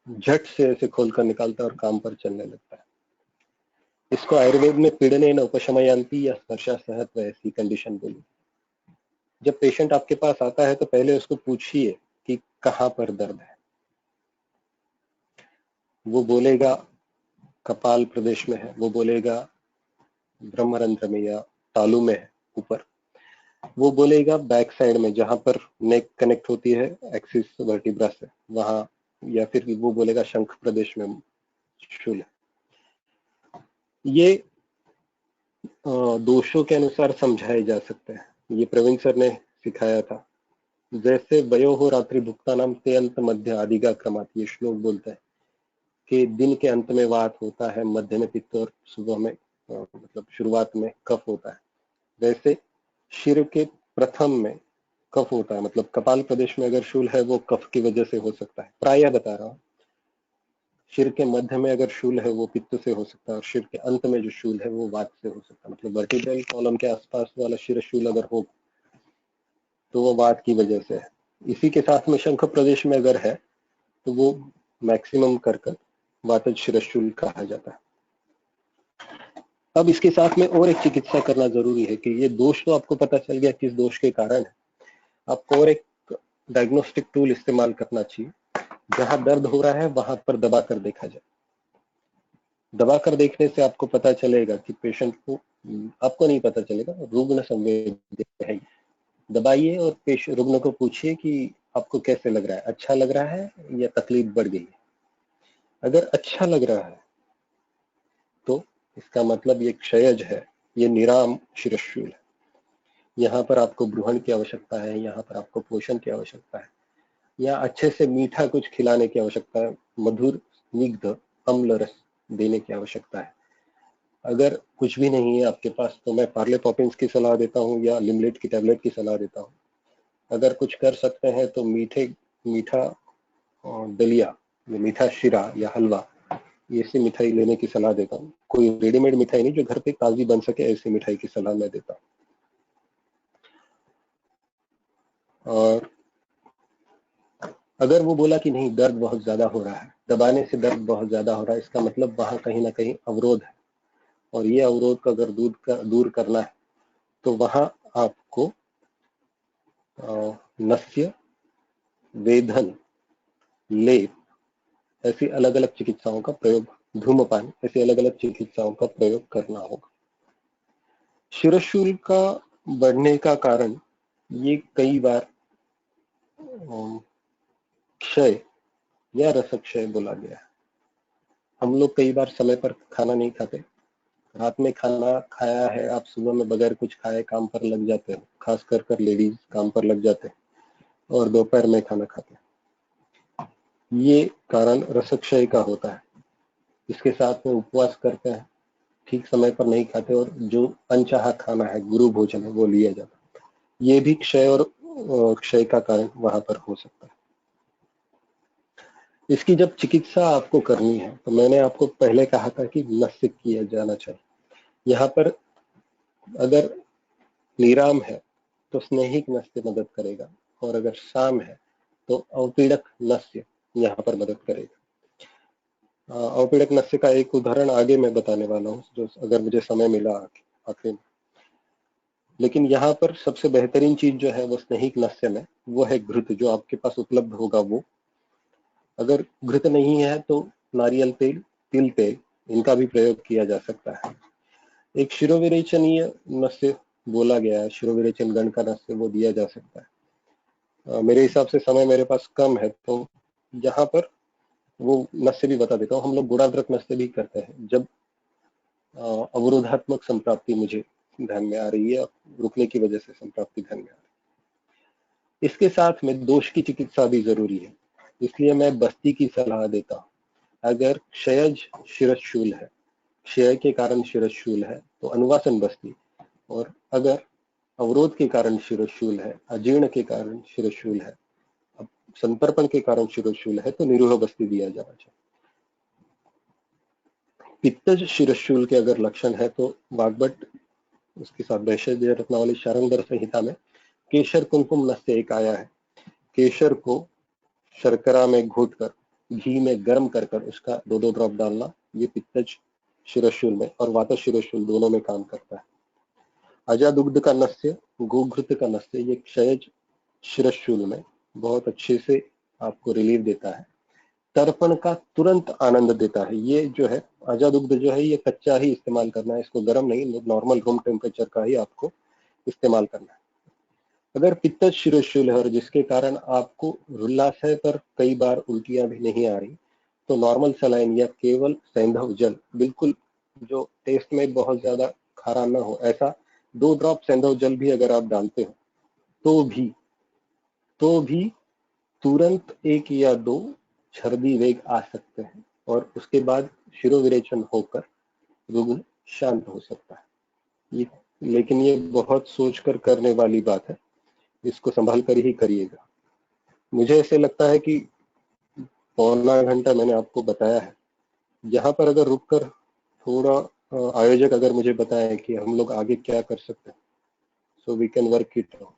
झट से ऐसे खोलकर निकालता है और काम पर चलने लगता है। इसको आयुर्वेद में पीड़ने न उपशमयंती या स्पर्शा सहत ऐसी कंडीशन बोली। जब पेशेंट आपके पास आता है तो पहले उसको पूछिए कि कहां पर दर्द है। वो बोलेगा कपाल प्रदेश में है, वो बोलेगा ब्रह्मरंध्र में या तालू में है ऊपर, वो बोलेगा बैक साइड में जहां पर नेक कनेक्ट होती है एक्सिस वर्टिब्रा से वहां, या फिर वो बोलेगा शंख प्रदेश में शूल है। ये दोषों के अनुसार समझाए जा सकते हैं। ये प्रवीण सर ने सिखाया था। जैसे वयो हो रात्रि भुक्ता नाम ते अंत मध्य आदिगा क्रमात, ये श्लोक बोलता है कि दिन के अंत में वात होता है, मध्य में पित्त और सुबह में मतलब शुरुआत में कफ होता है। वैसे शिर के प्रथम में कफ होता है, मतलब कपाल प्रदेश में अगर शूल है वो कफ की वजह से हो सकता है, प्रायः बता रहा हूँ। शिर के मध्य में अगर शूल है वो पित्त से हो सकता है और शिर के अंत में जो शूल है वो वात से हो सकता है। मतलब वर्टिब्रल कॉलम के आसपास वाला शिर शूल अगर हो तो वो वात की वजह से है। इसी के साथ में शंख प्रदेश में अगर है तो वो मैक्सिमम कर वातज शिरशूल कहा जाता है। अब इसके साथ में और एक चिकित्सा करना जरूरी है कि ये दोष तो आपको पता चल गया किस दोष के कारण है। आपको और एक डायग्नोस्टिक टूल इस्तेमाल करना चाहिए। जहां दर्द हो रहा है वहां पर दबा कर देखा जाए। दबा कर देखने से आपको पता चलेगा कि पेशेंट को, आपको नहीं पता चलेगा, रुग्ण संवेदी है। दबाइए और रुग्ण को पूछिए कि आपको कैसे लग रहा है, अच्छा लग रहा है या तकलीफ बढ़ गई है। अगर अच्छा लग रहा है तो इसका मतलब ये क्षयज है, ये निराम शिरशूल है। यहाँ पर आपको ब्रूहण की आवश्यकता है, यहाँ पर आपको पोषण की आवश्यकता है, या अच्छे से मीठा कुछ खिलाने की आवश्यकता है, मधुर स्निग्ध अम्ल रस देने की आवश्यकता है। अगर कुछ भी नहीं है आपके पास तो मैं पार्ले पॉपिंस की सलाह देता हूँ या लिमलेट की टैबलेट की सलाह देता हूँ। अगर कुछ कर सकते हैं तो मीठा दलिया, मीठा शिरा या हलवा, ऐसी मिठाई लेने की सलाह देता हूँ। कोई रेडीमेड मिठाई नहीं, जो घर पे ताजी बन सके, ऐसी मिठाई की सलाह मैं देता हूँ। और अगर वो बोला कि नहीं दर्द बहुत ज्यादा हो रहा है, दबाने से दर्द बहुत ज्यादा हो रहा है, इसका मतलब वहां कहीं ना कहीं अवरोध है और ये अवरोध का अगर दूर करना है तो वहां आपको नस्य, वेधन, लेप ऐसी अलग अलग चिकित्साओं का प्रयोग, धूम्रपान, ऐसी अलग अलग चिकित्साओं का प्रयोग करना होगा। शिरशूल का बढ़ने का कारण ये कई बार क्षय या रसक्षय बोला गया है। हम लोग कई बार समय पर खाना नहीं खाते, रात में खाना खाया है, आप सुबह में बगैर कुछ खाए काम पर लग जाते हो, खास कर लेडीज काम पर लग जाते हैं और दोपहर में खाना खाते हैं। ये कारण रसक्षय का होता है। इसके साथ में उपवास करते हैं, ठीक समय पर नहीं खाते और जो अनचाहा खाना है, गुरु भोजन है, वो लिया जाता है। ये भी क्षय और क्षय का कारण वहां पर हो सकता है। इसकी जब चिकित्सा आपको करनी है तो मैंने आपको पहले कहा था कि नस्य किया जाना चाहिए। यहाँ पर अगर निराम है तो स्नेहिक नस्य मदद करेगा, और अगर शाम है तो अवपीड़क नस्य यहाँ पर मदद करेगा। अवपीड़क नस्य का एक उदाहरण आगे मैं बताने वाला हूँ, जो अगर मुझे समय मिला आखिर में। लेकिन यहाँ पर सबसे बेहतरीन चीज जो है वो स्नेहिक नस्य में वो है घृत, जो आपके पास उपलब्ध होगा वो। अगर घृत नहीं है तो नारियल तेल, तिल तेल, इनका भी प्रयोग किया जा सकता है। एक शिरोविरेचनीय नस्य बोला गया है, शिरोविरेचन गण का नस्य वो दिया जा सकता है। मेरे हिसाब से समय मेरे पास कम है तो यहाँ पर वो नस्य भी बता देता हूँ। हम लोग गुणाद्रक नस्य भी करते हैं जब अवरोधात्मक संप्राप्ति मुझे ध्यान में आ रही है, रुकने की वजह से संप्राप्ति ध्यान में आ रही है। इसके साथ में दोष की चिकित्सा भी जरूरी है, इसलिए मैं बस्ती की सलाह देता हूँ। अगर क्षयज शिरशूल है, क्षय के कारण शिरशूल है तो अनुवासन बस्ती, और अगर अवरोध के कारण शिरशूल है, अजीर्ण के कारण शिरशूल है, अब संतर्पण के कारण शिरशूल है तो निरूह बस्ती दिया जाना चाहिए। पित्तज शिरशूल के अगर लक्षण है तो वाग्भट, उसके साथ वैशज रत्नावली शारंगधर संहिता में केशर कुमकुम नस्य एक आया है। केशर को शर्करा में घोटकर घी में गर्म कर उसका 2-2 ड्रॉप डालना, ये पित्तज शिरशूल में और वात शिरशूल दोनों में काम करता है। अजादुग्ध का नस्य, गोघृत का नस्य, ये क्षयज शिरशूल में बहुत अच्छे से आपको रिलीफ देता है। तर्पण का तुरंत आनंद देता है। ये जो है अजादुग्ध जो है ये कच्चा ही इस्तेमाल करना है, इसको गर्म नहीं, नॉर्मल रूम टेम्परेचर का ही आपको इस्तेमाल करना है। अगर पित्तज शिरशूल है और जिसके कारण आपको उल्लास है पर कई बार उल्टियां भी नहीं आ रही, तो नॉर्मल सलाइन या केवल सैंधव जल, बिल्कुल जो टेस्ट में बहुत ज्यादा खारा ना हो, ऐसा 2 ड्रॉप सैंधव जल भी अगर आप डालते हो तो भी तुरंत 1 या 2 छर्दी वेग आ सकते हैं और उसके बाद शिरोविरेचन होकर रुग्ण शांत हो सकता है। लेकिन ये बहुत सोचकर करने वाली बात है, इसको संभाल कर ही करिएगा। मुझे ऐसे लगता है कि पौना घंटा मैंने आपको बताया है। यहाँ पर अगर रुककर थोड़ा आयोजक अगर मुझे बताएं कि हम लोग आगे क्या कर सकते हैं, so we can work it out.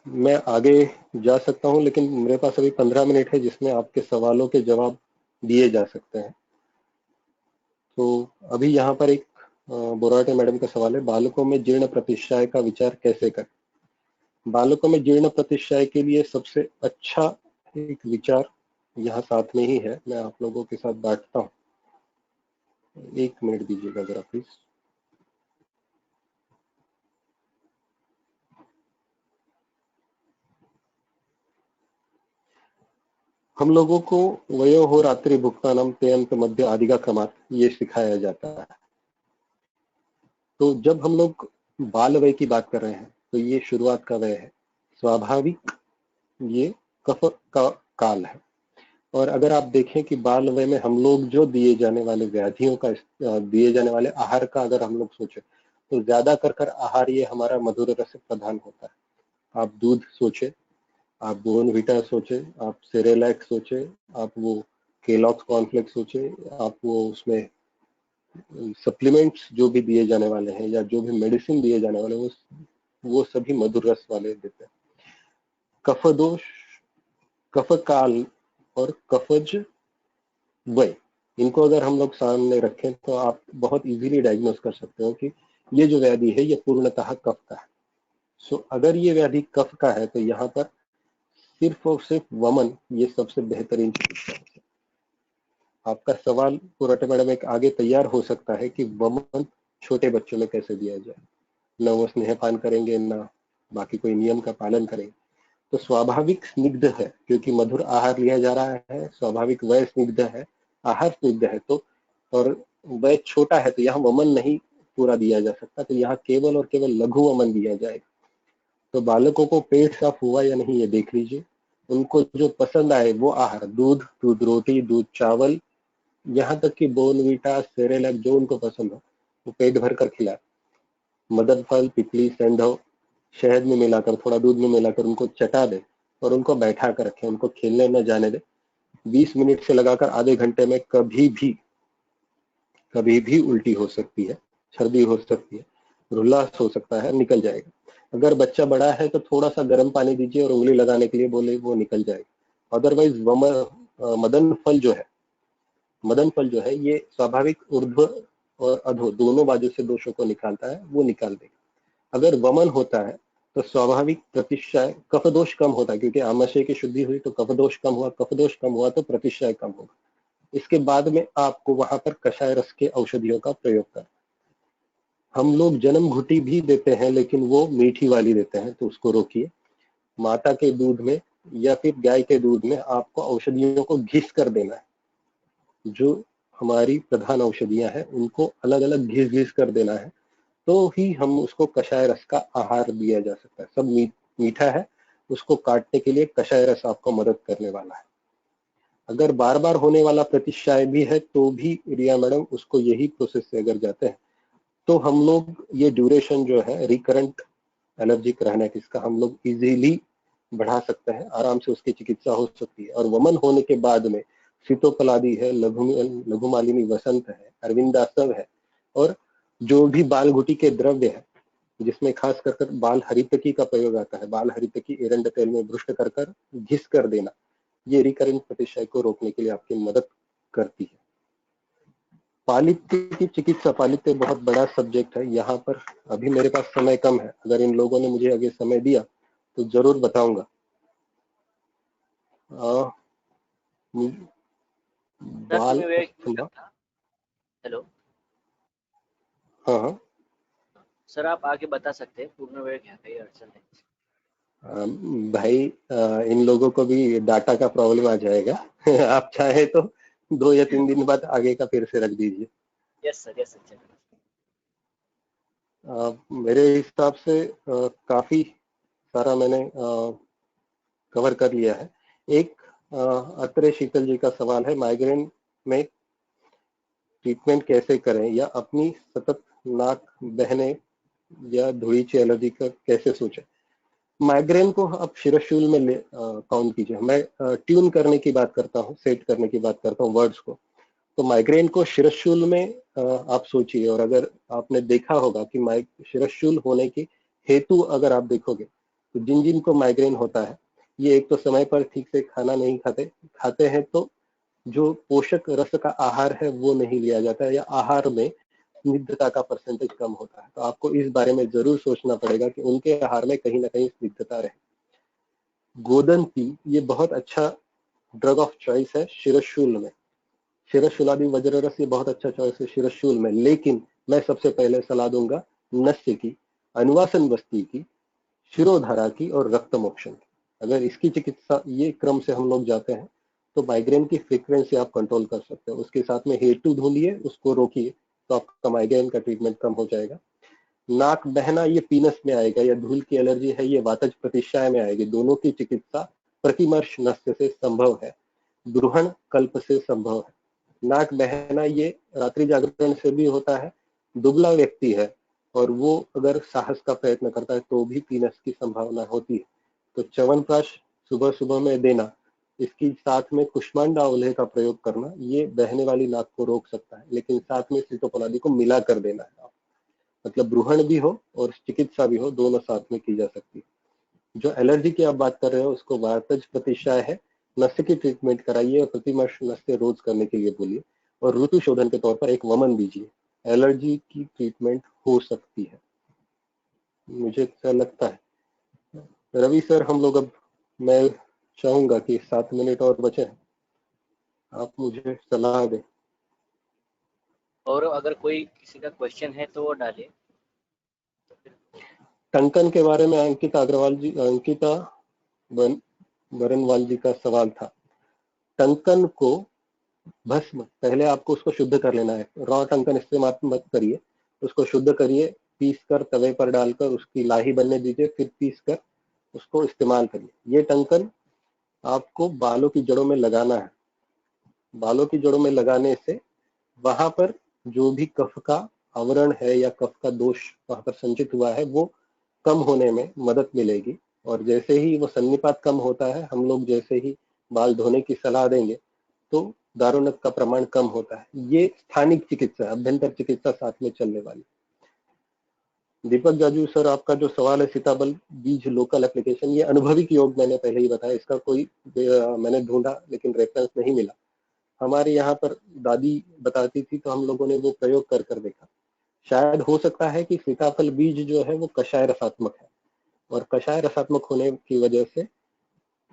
मैं आगे जा सकता हूं, लेकिन मेरे पास अभी 15 मिनट है जिसमें आपके सवालों के जवाब दिए जा सकते हैं। तो अभी यहाँ पर एक बोराटे मैडम का सवाल है, बालकों में जीर्ण प्रतिश्राय का विचार कैसे करें। बालकों में जीर्ण प्रतिश्राय के लिए सबसे अच्छा एक विचार यहाँ साथ में ही है, मैं आप लोगों के साथ बांटता हूँ। 1 मिनट दीजिएगा जरा प्लीज। हम लोगों को वयो हो रात्रि भुक्तानम तेयंत मध्य आदि का क्रमात् ये सिखाया जाता है। तो जब हम लोग बाल वय की बात कर रहे हैं तो ये शुरुआत का वय है, स्वाभाविक ये कफ का काल है। और अगर आप देखें कि बाल वय में हम लोग जो दिए जाने वाले व्याधियों का, दिए जाने वाले आहार का अगर हम लोग सोचे तो ज्यादा कर आहार ये हमारा मधुर रस प्रधान होता है। आप दूध सोचे, आप बोर्नविटा सोचे, आप सेरेलैक सोचे, आप वो केलॉग्स कॉर्नफ्लेक्स सोचे, आप वो उसमें सप्लीमेंट्स जो भी दिए जाने वाले हैं या जो भी मेडिसिन दिए जाने वाले हैं वो सभी मधुर रस वाले देते हैं। कफ दोष, कफ काल और कफज वय, इनको अगर हम लोग सामने रखें तो आप बहुत इजीली डायग्नोस कर सकते हो कि ये जो व्याधि है ये पूर्णतः कफ का है। सो अगर ये व्याधि कफ का है तो यहाँ पर सिर्फ और सिर्फ वमन ये सबसे बेहतरीन चिकित्सा है। आपका सवाल पुरटे मैडम एक आगे तैयार हो सकता है कि वमन छोटे बच्चों में कैसे दिया जाए, न वो स्नेहपान करेंगे ना बाकी कोई नियम का पालन करेंगे। तो स्वाभाविक स्निग्ध है, क्योंकि मधुर आहार लिया जा रहा है, स्वाभाविक वय स्निग्ध है, आहार स्निग्ध है, तो और वय छोटा है तो यहाँ वमन नहीं पूरा दिया जा सकता, तो यहाँ केवल और केवल लघु वमन दिया जाएगा। तो बालकों को पेट साफ हुआ या नहीं ये देख लीजिए, उनको जो पसंद आए वो आहार, दूध, दूध रोटी, दूध चावल, यहाँ तक कि बोर्नवीटा, सेरेलैक जो उनको पसंद हो वो पेट भर कर खिलाए। मदन फल, पिपली, सेंधव शहद में मिलाकर, थोड़ा दूध में मिलाकर उनको चटा दे और उनको बैठा कर रखे, उनको खेलने न जाने दे। 20 मिनट से लगाकर आधे घंटे में कभी भी उल्टी हो सकती है, सर्दी हो सकती है, रुल्लास हो सकता है, निकल जाएगा। अगर बच्चा बड़ा है तो थोड़ा सा गर्म पानी दीजिए और उंगली लगाने के लिए बोले, वो निकल जाएगा। अदरवाइज मदन फल जो है ये स्वाभाविक ऊर्ध्व और अधो दोनों बाजू से दोषों को निकालता है, वो निकाल देगा। अगर वमन होता है तो स्वाभाविक प्रतिशय कफ दोष कम होता है, क्योंकि आमाशय की शुद्धि हुई तो कफ दोष कम हुआ, कफ दोष कम हुआ तो प्रतिशय कम होगा। इसके बाद में आपको वहां पर कषाय रस के औषधियों का प्रयोग करना। हम लोग जन्म घुटी भी देते हैं लेकिन वो मीठी वाली देते हैं, तो उसको रोकिए। माता के दूध में या फिर गाय के दूध में आपको औषधियों को घिस कर देना है। जो हमारी प्रधान औषधियां हैं उनको अलग अलग घिस घिस कर देना है, तो ही हम उसको कषाय रस का आहार दिया जा सकता है। सब मीठा है, उसको काटने के लिए कषाय रस आपको मदद करने वाला है। अगर बार बार होने वाला प्रतिशाय भी है तो भी रिया मैडम उसको यही प्रोसेस से अगर जाते हैं तो हम लोग ये ड्यूरेशन जो है रिकरेंट एलर्जिक रहने की, इसका हम लोग इजीली बढ़ा सकते हैं, आराम से उसकी चिकित्सा हो सकती है। और वमन होने के बाद में सीतोपलादी है, लघुमालिनी वसंत है, अरविंदासव है, और जो भी बाल घुटी के द्रव्य है जिसमें खास कर बाल हरितकी का प्रयोग आता है, बाल हरितकी एरंड तेल में भ्रुष्ट कर घिस कर देना, ये रिकरेंट प्रतिशय को रोकने के लिए आपकी मदद करती है। पालित्य की चिकित्सा, पालित्य बहुत बड़ा सब्जेक्ट है, यहाँ पर अभी मेरे पास समय कम है, अगर इन लोगों ने मुझे आगे समय दिया तो जरूर बताऊंगा। बाल अस्थमा, हेलो हाँ हाँ सर, आप आगे बता सकते हैं, पूर्ण वेळ घ्या, काही अडचण नहीं। भाई इन लोगों को भी डाटा का प्रॉब्लम आ जाएगा। आप चाहे तो 2 या 3 दिन बाद आगे का फिर से रख दीजिए। Yes sir. मेरे हिसाब से काफी सारा मैंने कवर कर लिया है। एक अत्रे शीतल जी का सवाल है, माइग्रेन में ट्रीटमेंट कैसे करें, या अपनी सतत नाक बहने या धुड़ीची एलर्जी का कैसे सोचें। माइग्रेन को आप शिरशूल में काउंट कीजिए। मैं ट्यून करने की बात करता हूँ, सेट करने की बात करता हूँ वर्ड्स को। तो माइग्रेन को शिरशूल में आप सोचिए, और अगर आपने देखा होगा कि शिरशूल होने की हेतु अगर आप देखोगे तो जिन जिन को माइग्रेन होता है, ये एक तो समय पर ठीक से खाना नहीं खाते हैं, तो जो पोषक रस का आहार है वो नहीं लिया जाता है, या आहार में स्निग्धता का परसेंटेज कम होता है। तो आपको इस बारे में जरूर सोचना पड़ेगा कि उनके आहार में कहीं ना कहीं स्निग्धता रहे। गोदन तिल ये बहुत अच्छा ड्रग ऑफ चॉइस है शिरशूल में। शिरशूलादि वज्र रस ये बहुत अच्छा चॉइस है शिरशूल में, लेकिन मैं सबसे पहले सलाह दूंगा नस्य की, अनुवासन बस्ती की, शिरोधारा की और रक्त मोक्षण की। अगर इसकी चिकित्सा ये क्रम से हम लोग जाते हैं तो माइग्रेन की फ्रीक्वेंसी आप कंट्रोल कर सकते हो। उसके साथ में हेतु ढूंढिए, उसको रोकिए, तो आपका माइग्रेन का ट्रीटमेंट कम हो जाएगा। नाक बहना ये पीनस में आएगा, या धूल की एलर्जी है ये वातज प्रतिशाय में आएगी। दोनों की चिकित्सा प्रतिमर्श नस्य से संभव है, ब्रूहण कल्प से संभव है। नाक बहना ये रात्रि जागरण से भी होता है, दुबला व्यक्ति है और वो अगर साहस का प्रयत्न करता है तो भी पीनस की संभावना होती है। तो च्यवनप्राश सुबह सुबह में देना, इसकी साथ में कुष्मांडा उल्हे का प्रयोग करना, ये बहने वाली नाक को रोक सकता है, लेकिन साथ में सीतोपलादी को मिला कर देना है। मतलब ब्रूहण भी हो और चिकित्सा भी हो, दोनों साथ में की जा सकती है। जो एलर्जी की आप बात कर रहे हो उसको वातज प्रतिशाय है, नस्य की ट्रीटमेंट कराइए और प्रतिमर्श नस्य रोज करने के लिए बोलिए, और ऋतु शोधन के तौर पर एक वमन दीजिए। एलर्जी की ट्रीटमेंट हो सकती है, मुझे क्या लगता है रवि सर, हम लोग अब, मैं चाहूंगा कि 7 मिनट और बचे हैं, आप मुझे सलाह दें। और अगर कोई किसी का क्वेश्चन है तो वो डालिए। टंकन के बारे में अंकिता बरनवाल जी का सवाल था। टंकन को भस्म, पहले आपको उसको शुद्ध कर लेना है। रॉ टंकन इस्तेमाल मत करिए, उसको शुद्ध करिए, पीस कर तवे पर डालकर उसकी लाही बनने दीजिए, फिर पीस कर उसको इस्तेमाल करिए। ये टंकन आपको बालों की जड़ों में लगाना है। बालों की जड़ों में लगाने से वहां पर जो भी कफ का आवरण है या कफ का दोष वहां पर संचित हुआ है वो कम होने में मदद मिलेगी। और जैसे ही वो सन्निपात कम होता है, हम लोग जैसे ही बाल धोने की सलाह देंगे तो दारुणक का प्रमाण कम होता है। ये स्थानिक चिकित्सा, अभ्यंतर चिकित्सा साथ में चलने वाली। दीपक जाजू सर, आपका जो सवाल है सीताफल बीज लोकल एप्लीकेशन, ये अनुभविक योग मैंने पहले ही बताया, इसका कोई मैंने ढूंढा लेकिन रेफरेंस नहीं मिला। हमारे यहाँ पर दादी बताती थी तो हम लोगों ने वो प्रयोग कर कर देखा। शायद हो सकता है कि सीताफल बीज जो है वो कषाय रसात्मक है, और कषाय रसात्मक होने की वजह से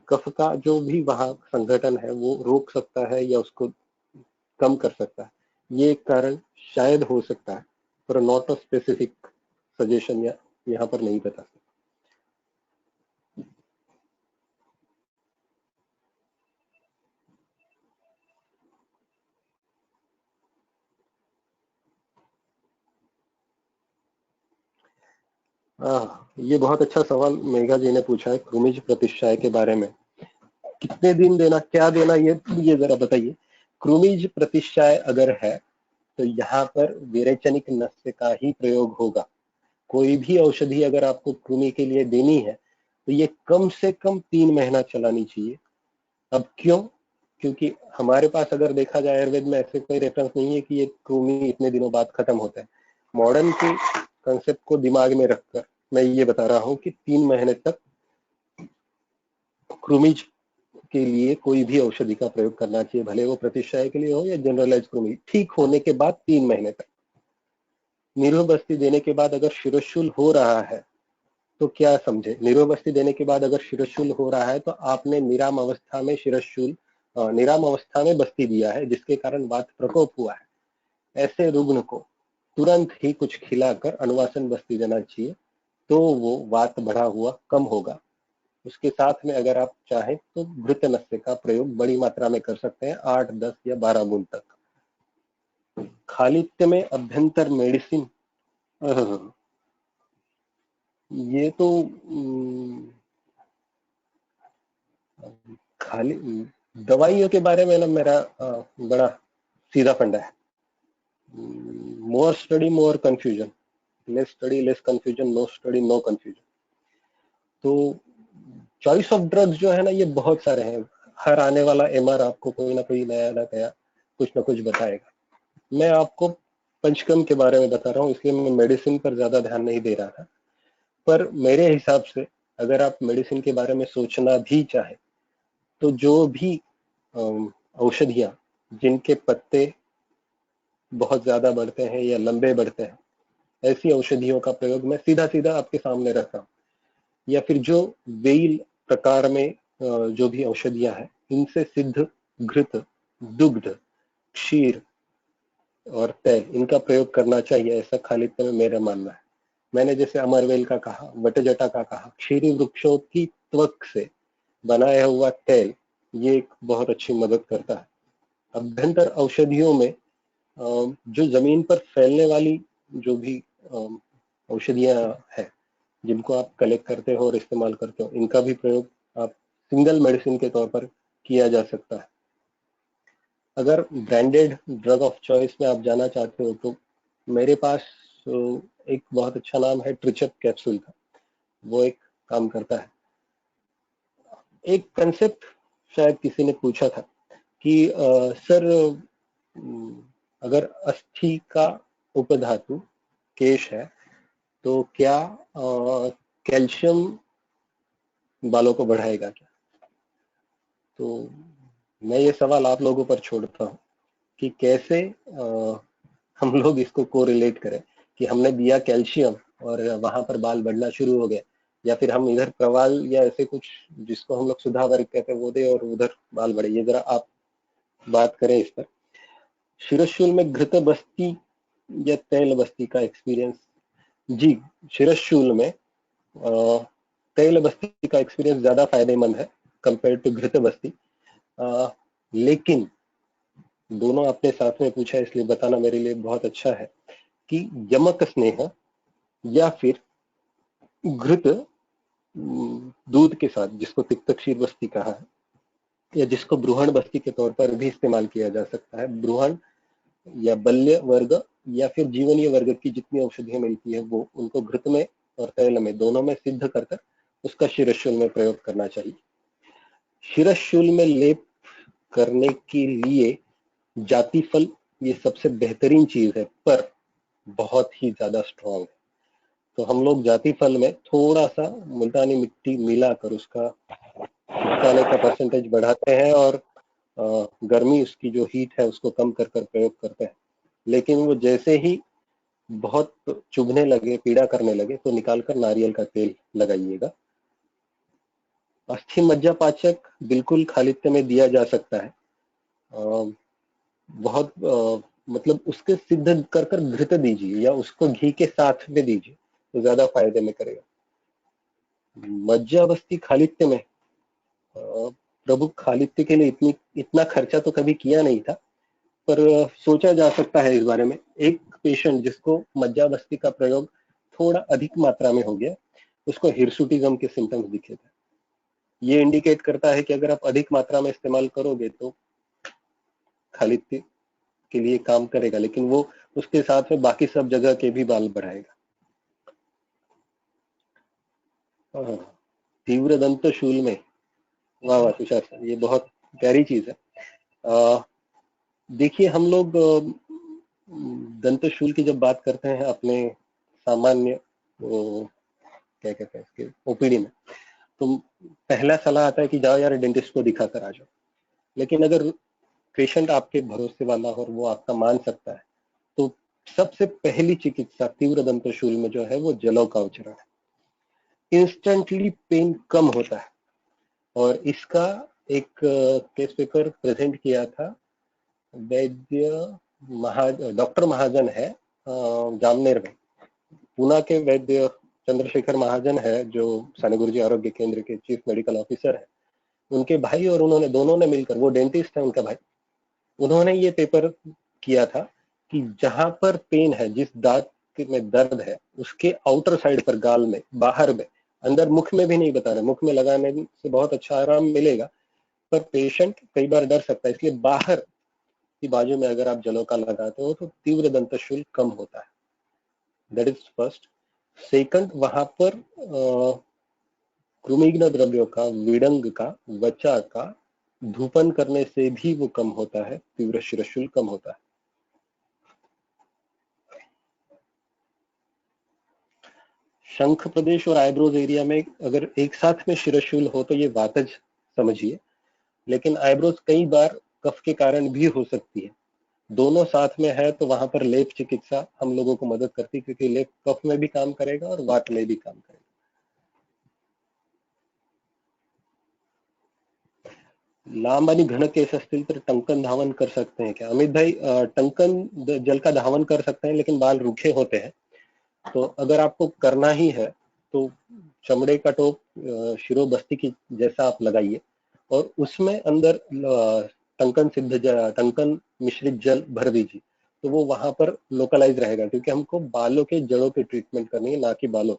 कफ का जो भी वहां संगठन है वो रोक सकता है या उसको कम कर सकता है। ये एक कारण शायद हो सकता है, पर नॉट अ स्पेसिफिक सजेशन या यहाँ पर नहीं बता सकता। ये बहुत अच्छा सवाल मेघा जी ने पूछा है क्रुमिज प्रतिष्ठाय के बारे में। कितने दिन देना, क्या देना, ये जरा बताइए। क्रुमिज प्रतिष्ठाय अगर है तो यहाँ पर विरेचनिक नस्य का ही प्रयोग होगा। कोई भी औषधि अगर आपको कृमि के लिए देनी है तो ये कम से कम 3 महीना चलानी चाहिए। अब क्यों? क्योंकि हमारे पास अगर देखा जाए आयुर्वेद में ऐसे कोई रेफरेंस नहीं है कि ये कृमि इतने दिनों बाद खत्म होता है। मॉडर्न के कंसेप्ट को दिमाग में रखकर मैं ये बता रहा हूँ कि 3 महीने तक क्रुमिज के लिए कोई भी औषधि का प्रयोग करना चाहिए, भले वो प्रतिष्ठाय के लिए हो या जनरलाइज कृमि। ठीक होने के बाद 3 महीने तक। निरोह बस्ती देने के बाद अगर शिरोशूल हो रहा है तो क्या समझे, निरोह बस्ती देने के बाद अगर शिरोशूल हो रहा है तो आपने निराम अवस्था में निराम अवस्था में बस्ती दिया है, जिसके कारण वात प्रकोप हुआ है। ऐसे रुग्ण को तुरंत ही कुछ खिलाकर अनुवासन बस्ती देना चाहिए, तो वो वात बढ़ा हुआ कम होगा। उसके साथ में अगर आप चाहें तो घृत नस्य का प्रयोग बड़ी मात्रा में कर सकते हैं, 8, 10 या 12 बूंद तक। खालित्य में अभ्यंतर मेडिसिन, ये तो खाली दवाइयों के बारे में ना मेरा बड़ा सीधा फंडा है। More study more confusion, less study less confusion, no study no confusion. तो चॉइस ऑफ ड्रग्स जो है ना, ये बहुत सारे हैं। हर आने वाला एमआर आपको कोई ना कोई नया कुछ ना कुछ बताएगा। मैं आपको पंचकर्म के बारे में बता रहा हूँ, इसलिए मैं मेडिसिन पर ज्यादा ध्यान नहीं दे रहा था। पर मेरे हिसाब से अगर आप मेडिसिन के बारे में सोचना भी चाहे तो जो भी औषधियां जिनके पत्ते बहुत ज्यादा बढ़ते हैं या लंबे बढ़ते हैं, ऐसी औषधियों का प्रयोग मैं सीधा सीधा आपके सामने रखता हूँ। या फिर जो वेल प्रकार में जो भी औषधियां हैं, इनसे सिद्ध घृत, दुग्ध, क्षीर और तेल, इनका प्रयोग करना चाहिए, ऐसा खालित्य में मेरा मानना है। मैंने जैसे अमरवेल का कहा, वटजटा का कहा, क्षीरी वृक्षों की त्वक से बनाया हुआ तेल, ये एक बहुत अच्छी मदद करता है। अभ्यंतर औषधियों में जो जमीन पर फैलने वाली जो भी औषधियां हैं, जिनको आप कलेक्ट करते हो और इस्तेमाल करते हो, इनका भी प्रयोग आप सिंगल मेडिसिन के तौर पर किया जा सकता है। अगर ब्रांडेड ड्रग ऑफ चॉइस में आप जाना चाहते हो तो मेरे पास एक बहुत अच्छा नाम है ट्रिचप कैप्सूल का, वो एक काम करता है। एक कंसेप्ट शायद किसी ने पूछा था कि सर अगर अस्थि का उपधातु केश है तो क्या कैल्शियम बालों को बढ़ाएगा क्या? तो मैं ये सवाल आप लोगों पर छोड़ता हूँ कि कैसे हम लोग इसको कोरिलेट करें कि हमने दिया कैल्शियम और वहां पर बाल बढ़ना शुरू हो गए, या फिर हम इधर प्रवाल या ऐसे कुछ जिसको हम लोग सुधा वर्ग कहते हैं वो दे और उधर बाल बढ़े, ये जरा आप बात करें इस पर। शिरशूल में घृत बस्ती या तैल बस्ती का एक्सपीरियंस? जी, शिरशूल में तैल बस्ती का एक्सपीरियंस ज्यादा फायदेमंद है कंपेयर टू घृत बस्ती। लेकिन दोनों आपने साथ में पूछा इसलिए बताना मेरे लिए बहुत अच्छा है कि यमक स्नेह या फिर घृत दूध के साथ, जिसको तिक्त क्षीर बस्ती कहा है या जिसको ब्रूहण बस्ती के तौर पर भी इस्तेमाल किया जा सकता है, ब्रूहण या बल्य वर्ग या फिर जीवनीय वर्ग की जितनी औषधियां मिलती है वो उनको घृत में और तैल में दोनों में सिद्ध कर उसका शिरशूल में प्रयोग करना चाहिए। शिरशूल में लेप करने के लिए जातिफल ये सबसे बेहतरीन चीज है, पर बहुत ही ज्यादा स्ट्रॉन्ग है। तो हम लोग जातिफल में थोड़ा सा मुल्तानी मिट्टी मिलाकर उसका चिपकाने का परसेंटेज बढ़ाते हैं और गर्मी उसकी जो हीट है उसको कम कर प्रयोग करते हैं। लेकिन वो जैसे ही बहुत चुभने लगे, पीड़ा करने लगे, तो निकालकर नारियल का तेल लगाइएगा। अस्थि मज्जापाचक बिल्कुल खालित्य में दिया जा सकता है, बहुत मतलब उसके सिद्ध कर घृत दीजिए या उसको घी के साथ में दीजिए तो ज्यादा फायदे में करेगा। मज्जावस्थी खालित्य में प्रभु खालित्य के लिए इतना खर्चा तो कभी किया नहीं था, पर सोचा जा सकता है इस बारे में। एक पेशेंट जिसको मज्जावस्थी का प्रयोग थोड़ा अधिक मात्रा में हो गया, उसको हिरसुटिज्म के सिम्टम्स दिखे थे। ये इंडिकेट करता है कि अगर आप अधिक मात्रा में इस्तेमाल करोगे तो खालित्य के लिए काम करेगा, लेकिन वो उसके साथ में बाकी सब जगह के भी बाल बढ़ाएगा। तीव्र दंत शूल में, वाह वाह तुषार सर, ये बहुत प्यारी चीज है। देखिए हम लोग दंत शूल की जब बात करते हैं अपने सामान्य क्या कहते हैं इसके ओपीडी में, तो पहला सलाह आता है कि जाओ यार डेंटिस्ट को दिखा कर आ जाओ। लेकिन अगर पेशेंट आपके भरोसे वाला और वो आपका मान सकता है तो सबसे पहली चिकित्सा तीव्र दंत शूल में जो है वो जलों का उच्चारण है। इंस्टेंटली पेन कम होता है और इसका एक केस पेपर प्रेजेंट किया था वैद्य डॉक्टर महाजन है जामनेर में, पूना के वैद्य चंद्रशेखर महाजन है जो साने गुरुजी आरोग्य केंद्र के चीफ मेडिकल ऑफिसर है, उनके भाई और उन्होंने दोनों ने मिलकर, वो डेंटिस्ट है उनका भाई, उन्होंने ये पेपर किया था कि जहां पर पेन है, जिस दांत में दर्द है, उसके आउटर साइड पर गाल में, बाहर में, अंदर मुख में भी नहीं बता रहे, मुख में लगाने से बहुत अच्छा आराम मिलेगा पर पेशेंट कई बार डर सकता है, इसलिए बाहर की बाजू में अगर आप जलों का लगाते हो तो तीव्र दंत शूल कम होता है। That is first. सेकंड, वहां पर कृमिघ्न द्रव्यों का, विडंग का, वचा का धूपन करने से भी वो कम होता है, तीव्र शिरशूल कम होता है। शंख प्रदेश और आईब्रोज एरिया में अगर एक साथ में शिरशूल हो तो ये वातज समझिए, लेकिन आईब्रोज कई बार कफ के कारण भी हो सकती है। दोनों साथ में है तो वहां पर लेप चिकित्सा हम लोगों को मदद करती है, क्योंकि लेप कफ में भी काम करेगा और वात में भी काम करेगा। लांब आणि घन केस असतील तर टंकन धावन कर सकते हैं क्या? अमित भाई, टंकन जल का धावन कर सकते हैं लेकिन बाल रूखे होते हैं, तो अगर आपको करना ही है तो चमड़े का टोप शिरोबस्ती की जैसा आप लगाइए और उसमें अंदर टंकन मिश्रित जल भर दीजिए, तो वो वहां पर लोकलाइज रहेगा, क्योंकि हमको बालों के जड़ों पे ट्रीटमेंट करनी है, ना कि बालों,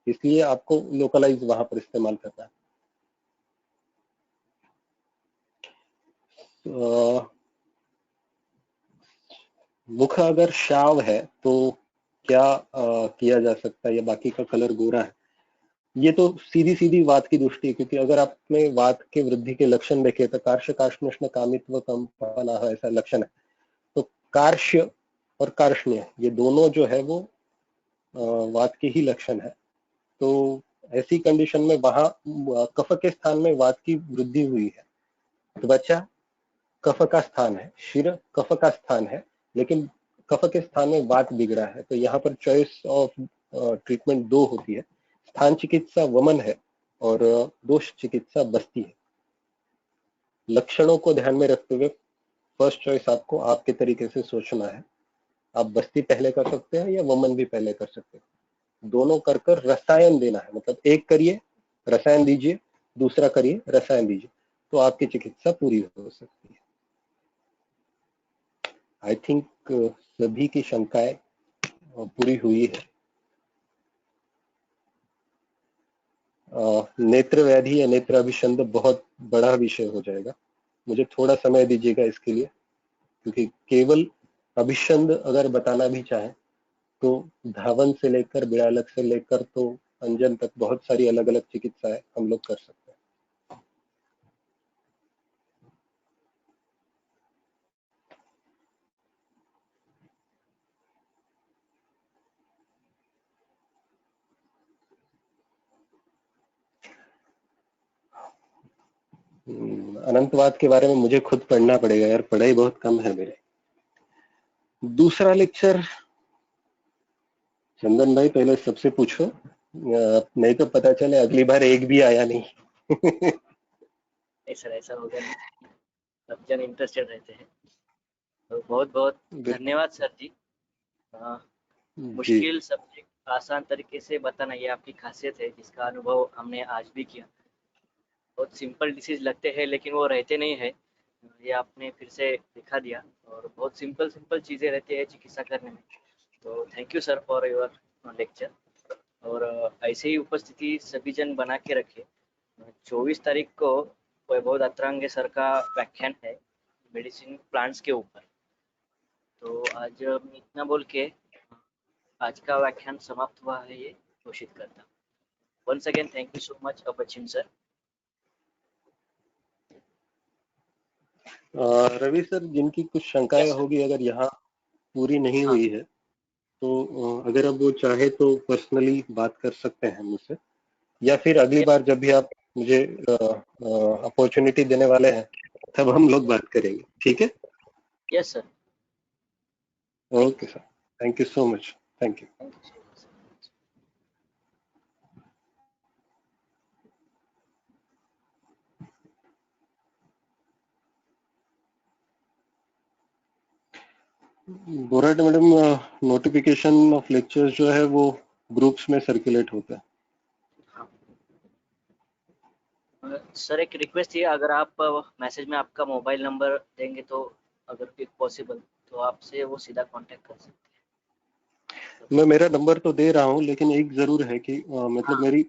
इसलिए आपको लोकलाइज वहां पर इस्तेमाल करना है। मुख अगर शाव है तो क्या किया जा सकता है, या बाकी का कलर गोरा है? ये तो सीधी सीधी वात की दृष्टि है, क्योंकि अगर आपने वात के वृद्धि के लक्षण देखे तो कार्श्य कार्ष्ण कामित्व कंपना ऐसा लक्षण है, तो कार्श्य और कार्ष्ण्य ये दोनों जो है वो वात के ही लक्षण है। तो ऐसी कंडीशन में वहां कफ के स्थान में वात की वृद्धि हुई है, त्वचा कफ का स्थान है, शिर कफ का स्थान है, लेकिन कफ के स्थान में वात बिगड़ा है, तो यहाँ पर चॉइस ऑफ ट्रीटमेंट दो होती है, स्थान चिकित्सा वमन है और दोष चिकित्सा बस्ती है। लक्षणों को ध्यान में रखते हुए फर्स्ट चॉइस आपको आपके तरीके से सोचना है। आप बस्ती पहले कर सकते हैं या वमन भी पहले कर सकते हैं। दोनों कर कर रसायन देना है, मतलब एक करिए रसायन दीजिए, दूसरा करिए रसायन दीजिए, तो आपकी चिकित्सा पूरी हो सकती है। आई थिंक सभी की शंकाएं पूरी हुई है। नेत्र व्याधि या नेत्र अभिषंद बहुत बड़ा विषय हो जाएगा, मुझे थोड़ा समय दीजिएगा इसके लिए, क्योंकि केवल अभिषंद अगर बताना भी चाहे तो धावन से लेकर बिड़ालक से लेकर तो अंजन तक बहुत सारी अलग अलग चिकित्साएं हम लोग कर सकते हैं। अनंतवाद के बारे में मुझे खुद पढ़ना पड़ेगा यार, पढ़ाई बहुत कम है मेरे। दूसरा लेक्चर चंदन भाई पहले सबसे पूछो, नहीं तो पता चले अगली बार एक भी आया नहीं। नहीं सर, ऐसा होगा नहीं, सब जन इंटरेस्टेड रहते हैं। तो बहुत बहुत धन्यवाद सर जी। मुश्किल सब्जेक्ट आसान तरीके से बताना ये आपकी खासियत है, जिसका अनुभव हमने आज भी किया। बहुत सिंपल डिसीज लगते हैं लेकिन वो रहते नहीं है, ये आपने फिर से दिखा दिया। और बहुत सिंपल सिंपल चीज़ें रहती है चिकित्सा करने में। तो thank you sir for your lecture. और ऐसे ही उपस्थिति सभी जन बना के रखे। 24 तारीख को वैभव दातरांगे सर का व्याख्यान है मेडिसिन प्लांट्स के ऊपर। तो आज इतना बोल के आज का व्याख्यान समाप्त हुआ है, ये घोषित करता हूँ। Once again thank you so much अपचिन सर। रवि सर, जिनकी कुछ शंकाएं होगी अगर यहाँ पूरी नहीं हुई है तो अगर अब वो चाहे तो पर्सनली बात कर सकते हैं मुझसे, या फिर अगली बार जब भी आप मुझे अपॉर्चुनिटी देने वाले हैं तब हम लोग बात करेंगे, ठीक है? Yes sir. Okay sir, thank you so much, thank you. Borat madam, notification of lectures जो है वो ग्रुप्स में सर्कुलेट होता है। सर एक रिक्वेस्ट है, अगर आप मैसेज में आपका मोबाइल नंबर देंगे तो अगर इफ पॉसिबल तो आपसे वो सीधा कांटेक्ट कर सकते हैं। मैं मेरा नंबर तो दे रहा हूँ, लेकिन एक जरूर है कि मतलब मेरी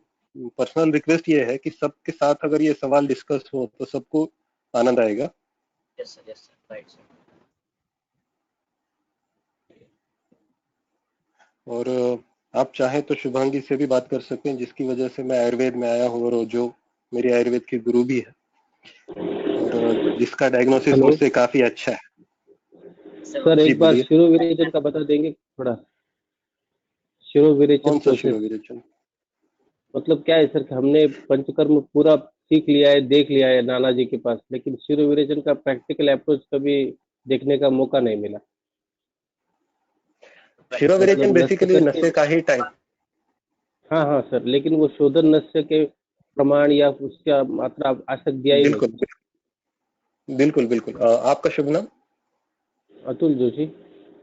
पर्सनल रिक्वेस्ट ये है कि सबके साथ अगर ये सवाल डिस्कस हो तो सबको आनंद आएगा। Yes sir, right sir. और आप चाहें तो शुभांगी से भी बात कर सकते हैं, जिसकी वजह से मैं आयुर्वेद में आया हूँ और जो मेरी आयुर्वेद की गुरु भी है और जिसका डायग्नोसिस मुझसे काफी अच्छा है। सर एक बार शिरोविरेचन का बता देंगे थोड़ा? शिरोविरेचन कौन सा शिरोविरेचन? मतलब क्या है सर, हमने पंचकर्म पूरा सीख लिया है, देख लिया है नाना जी के पास, लेकिन शिरोविरेचन का प्रैक्टिकल अप्रोच कभी देखने का मौका नहीं मिला। शिरोविरेचन बेसिकली नस्य का ही टाइप। हाँ सर, लेकिन वो शोधन नस्य के प्रमाण या उसका मात्रा आज तक दिया ही नहीं। बिल्कुल। आपका शुभ नाम? अतुल जोशी।